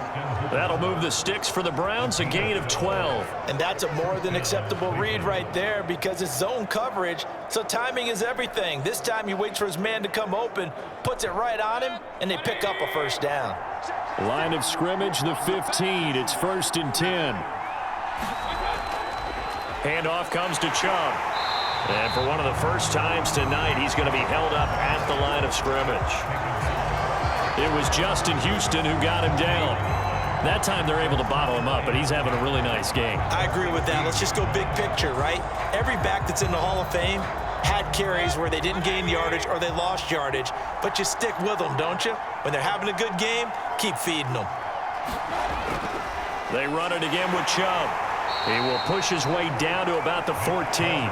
That'll move the sticks for the Browns, a gain of 12. And that's a more than acceptable read right there because it's zone coverage, so timing is everything. This time he waits for his man to come open, puts it right on him, and they pick up a first down. Line of scrimmage, the 15. It's 1st and 10. Handoff comes to Chubb. And for one of the first times tonight, he's going to be held up at the line of scrimmage. It was Justin Houston who got him down. That time they're able to bottle him up, but he's having a really nice game. I agree with that. Let's just go big picture, right? Every back that's in the Hall of Fame had carries where they didn't gain yardage or they lost yardage, but you stick with them, don't you? When they're having a good game, keep feeding them. They run it again with Chubb. He will push his way down to about the 14.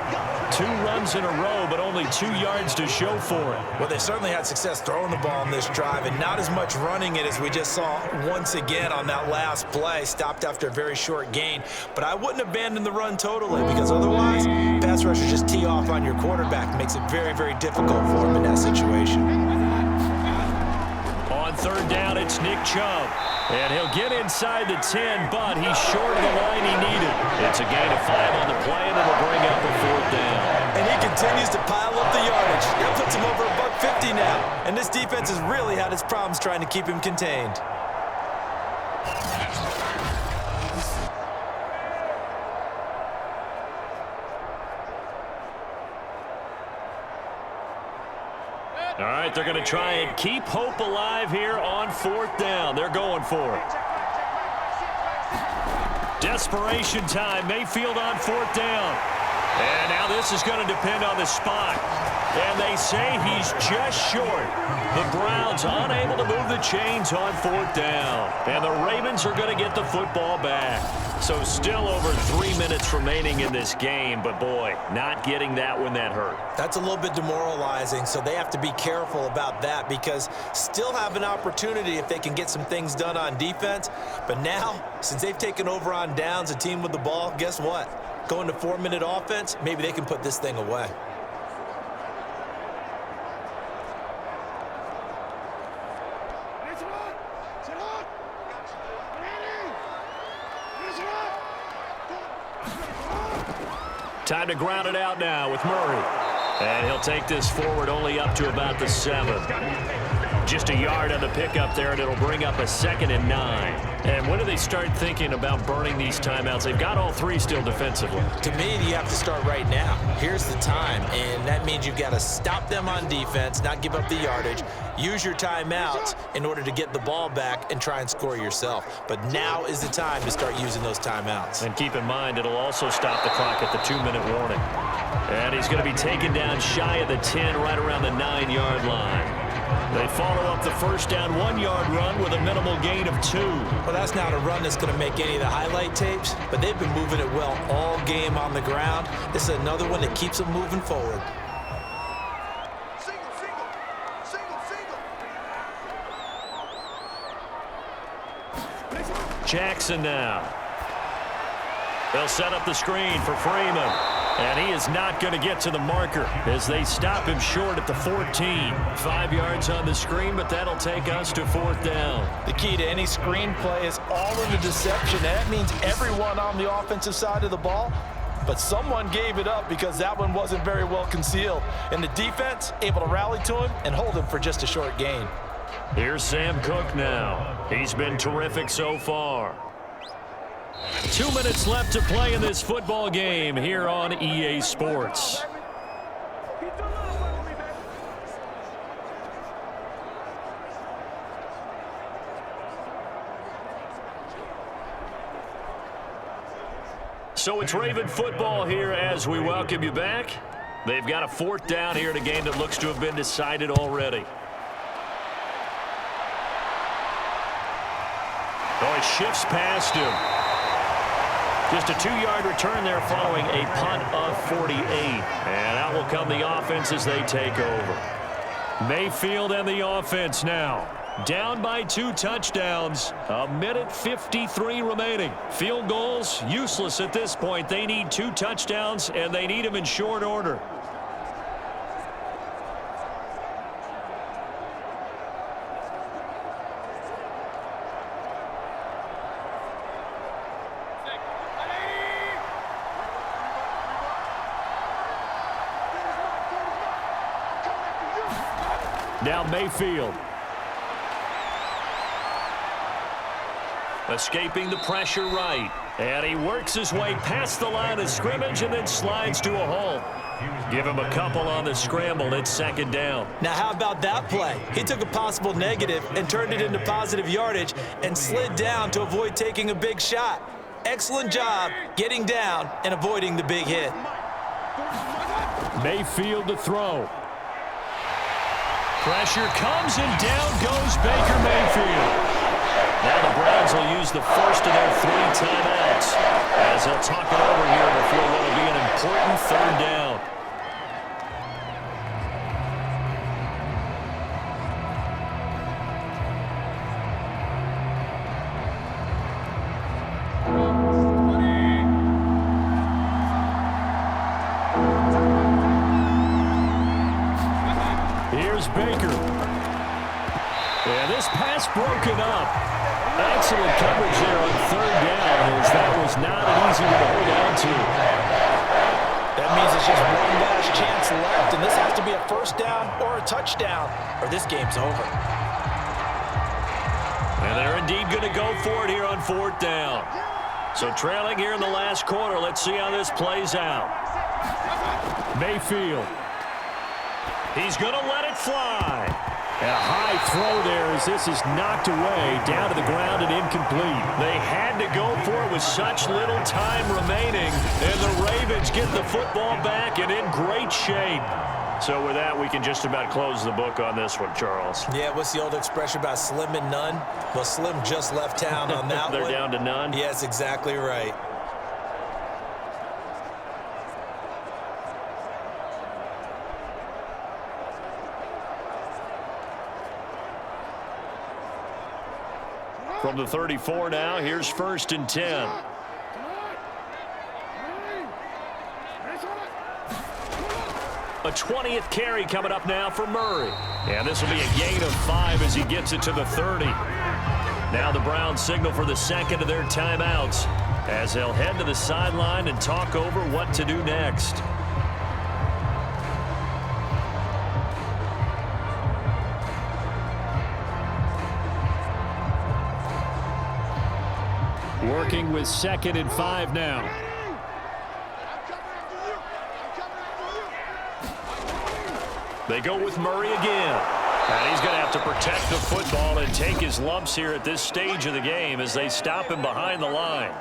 2 runs in a row, but only 2 yards to show for it. Well, they certainly had success throwing the ball on this drive and not as much running it as we just saw once again on that last play. Stopped after a very short gain. But I wouldn't abandon the run totally because otherwise, pass rushers just tee off on your quarterback. Makes it very, very difficult for him in that situation. On 3rd down, it's Nick Chubb. And he'll get inside the 10, but he's short of the line he needed. It's a gain of 5 on the play, and it'll bring up a 4th down. And he continues to pile up the yardage. That puts him over $150 now. And this defense has really had its problems trying to keep him contained. All right, they're going to try and keep hope alive here on 4th down. They're going for it. Desperation time. Mayfield on 4th down. And now this is going to depend on the spot. And they say he's just short. The Browns unable to move the chains on 4th down. And the Ravens are going to get the football back. So still over 3 minutes remaining in this game. But, boy, not getting that when that hurt. That's a little bit demoralizing, so they have to be careful about that because still have an opportunity if they can get some things done on defense. But now, since they've taken over on downs, a team with the ball, guess what? Going to 4-minute offense, maybe they can put this thing away. Time to ground it out now with Murray. And he'll take this forward only up to about the 7. Just a yard on the pickup there, and it'll bring up a 2nd and 9. And when do they start thinking about burning these timeouts? They've got all 3 still defensively. To me, you have to start right now. Here's the time, and that means you've got to stop them on defense, not give up the yardage, use your timeouts in order to get the ball back and try and score yourself. But now is the time to start using those timeouts. And keep in mind, it'll also stop the clock at the 2-minute warning. And he's going to be taken down shy of the 10, right around the 9-yard line. They follow up the first down 1-yard run with a minimal gain of 2. Well, that's not a run that's going to make any of the highlight tapes, but they've been moving it well all game on the ground. This is another one that keeps them moving forward. Jackson now. They'll set up the screen for Freeman. And he is not going to get to the marker as they stop him short at the 14. 5 yards on the screen, but that'll take us to 4th down. The key to any screen play is all in the deception. And that means everyone on the offensive side of the ball. But someone gave it up because that one wasn't very well concealed. And the defense able to rally to him and hold him for just a short gain. Here's Sam Cook now. He's been terrific so far. 2 minutes left to play in this football game here on EA Sports. So it's Raven football here as we welcome you back. They've got a 4th down here in a game that looks to have been decided already. Oh, he shifts past him. Just a 2-yard return there following a punt of 48. And out will come the offense as they take over. Mayfield and the offense now. Down by 2 touchdowns. 1:53 remaining. Field goals useless at this point. They need 2 touchdowns, and they need them in short order. Now Mayfield. Escaping the pressure right. And he works his way past the line of scrimmage and then slides to a halt. Give him a couple on the scramble. It's second down. Now, how about that play? He took a possible negative and turned it into positive yardage and slid down to avoid taking a big shot. Excellent job getting down and avoiding the big hit. Mayfield to throw. Pressure comes and down goes Baker Mayfield. Now the Browns will use the first of their 3 timeouts as they'll talk it over here before what will be an important third down. Here's Baker. And this pass broken up. Excellent coverage there on third down, as that was not an easy one to hold on to. That means it's just one last chance left, and this has to be a first down or a touchdown, or this game's over. And they're indeed going to go for it here on fourth down. So trailing here in the last quarter, let's see how this plays out. Mayfield. He's going to let it fly. And a high throw there as this is knocked away, down to the ground and incomplete. They had to go for it with such little time remaining, and the Ravens get the football back and in great shape. So with that, we can just about close the book on this one, Charles. Yeah, what's the old expression about slim and none? Well, Slim just left town on that They're one. down to none? Yes, exactly right. From the 34 now, here's 1st and 10. A 20th carry coming up now for Murray. And this will be a gain of 5 as he gets it to the 30. Now the Browns signal for the second of their timeouts as they'll head to the sideline and talk over what to do next. Working with 2nd and 5 now. They go with Murray again. And he's going to have to protect the football and take his lumps here at this stage of the game as they stop him behind the line.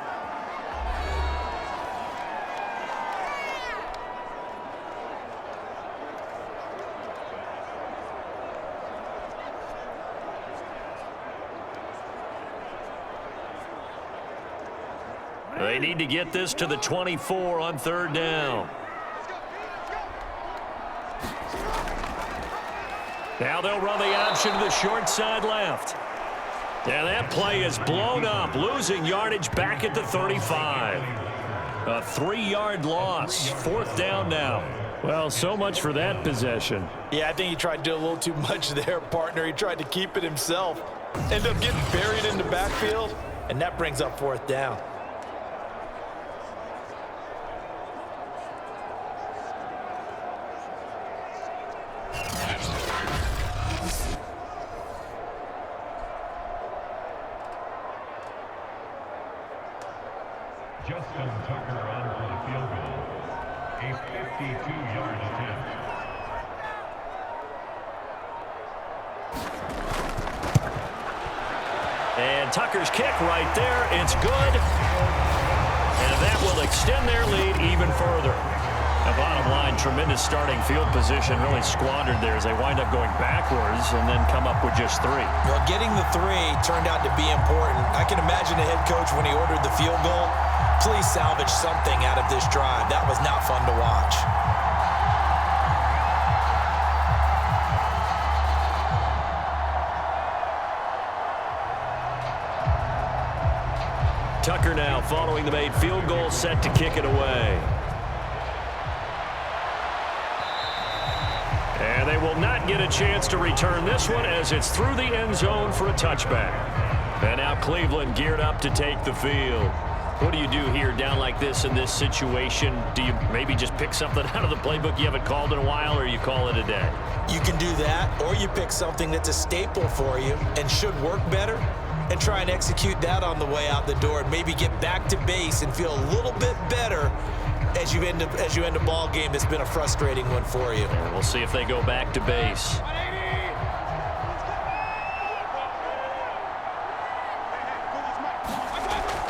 They need to get this to the 24 on third down. Now they'll run the option to the short side left. And that play is blown up, losing yardage back at the 35. A 3-yard loss, 4th down now. Well, so much for that possession. Yeah, I think he tried to do a little too much there, partner. He tried to keep it himself. Ended up getting buried in the backfield, and that brings up 4th down. Justin Tucker on for the field goal. A 52-yard attempt. And Tucker's kick right there. It's good. And that will extend their lead even further. The bottom line, tremendous starting field position, really squandered there as they wind up going backwards and then come up with just 3. Well, getting the 3 turned out to be important. I can imagine the head coach when he ordered the field goal. Please salvage something out of this drive. That was not fun to watch. Tucker now following the made field goal, set to kick it away. And they will not get a chance to return this one as it's through the end zone for a touchback. And now Cleveland geared up to take the field. What do you do here down like this in this situation? Do you maybe just pick something out of the playbook you haven't called in a while, or you call it a day? You can do that, or you pick something that's a staple for you and should work better and try and execute that on the way out the door and maybe get back to base and feel a little bit better as you end a ball game that's been a frustrating one for you. And we'll see if they go back to base.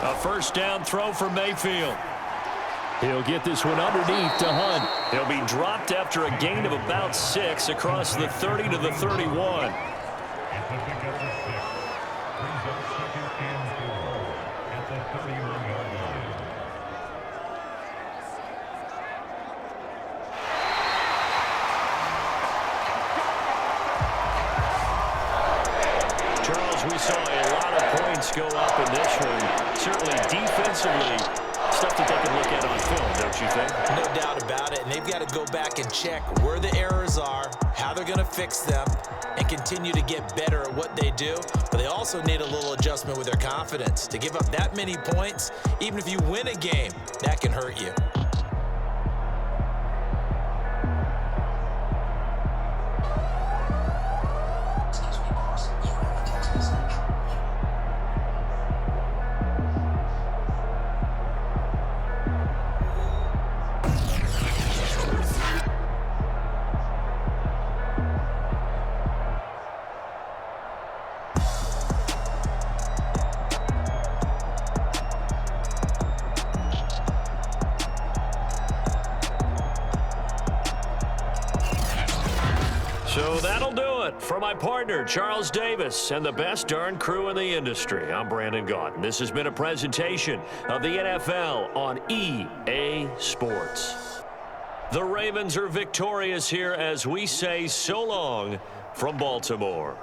A first down throw for Mayfield. He'll get this one underneath to Hunt. He'll be dropped after a gain of about 6 across the 30 to the 31. Charles, we saw a lot of points go up in this one. Certainly defensively, stuff that they can look at on film, don't you think? No doubt about it, and they've got to go back and check where the errors are, how they're going to fix them, and continue to get better at what they do. But they also need a little adjustment with their confidence. To give up that many points, even if you win a game, that can hurt you. So that'll do it for my partner, Charles Davis, and the best darn crew in the industry. I'm Brandon Gaudin. This has been a presentation of the NFL on EA Sports. The Ravens are victorious here as we say so long from Baltimore.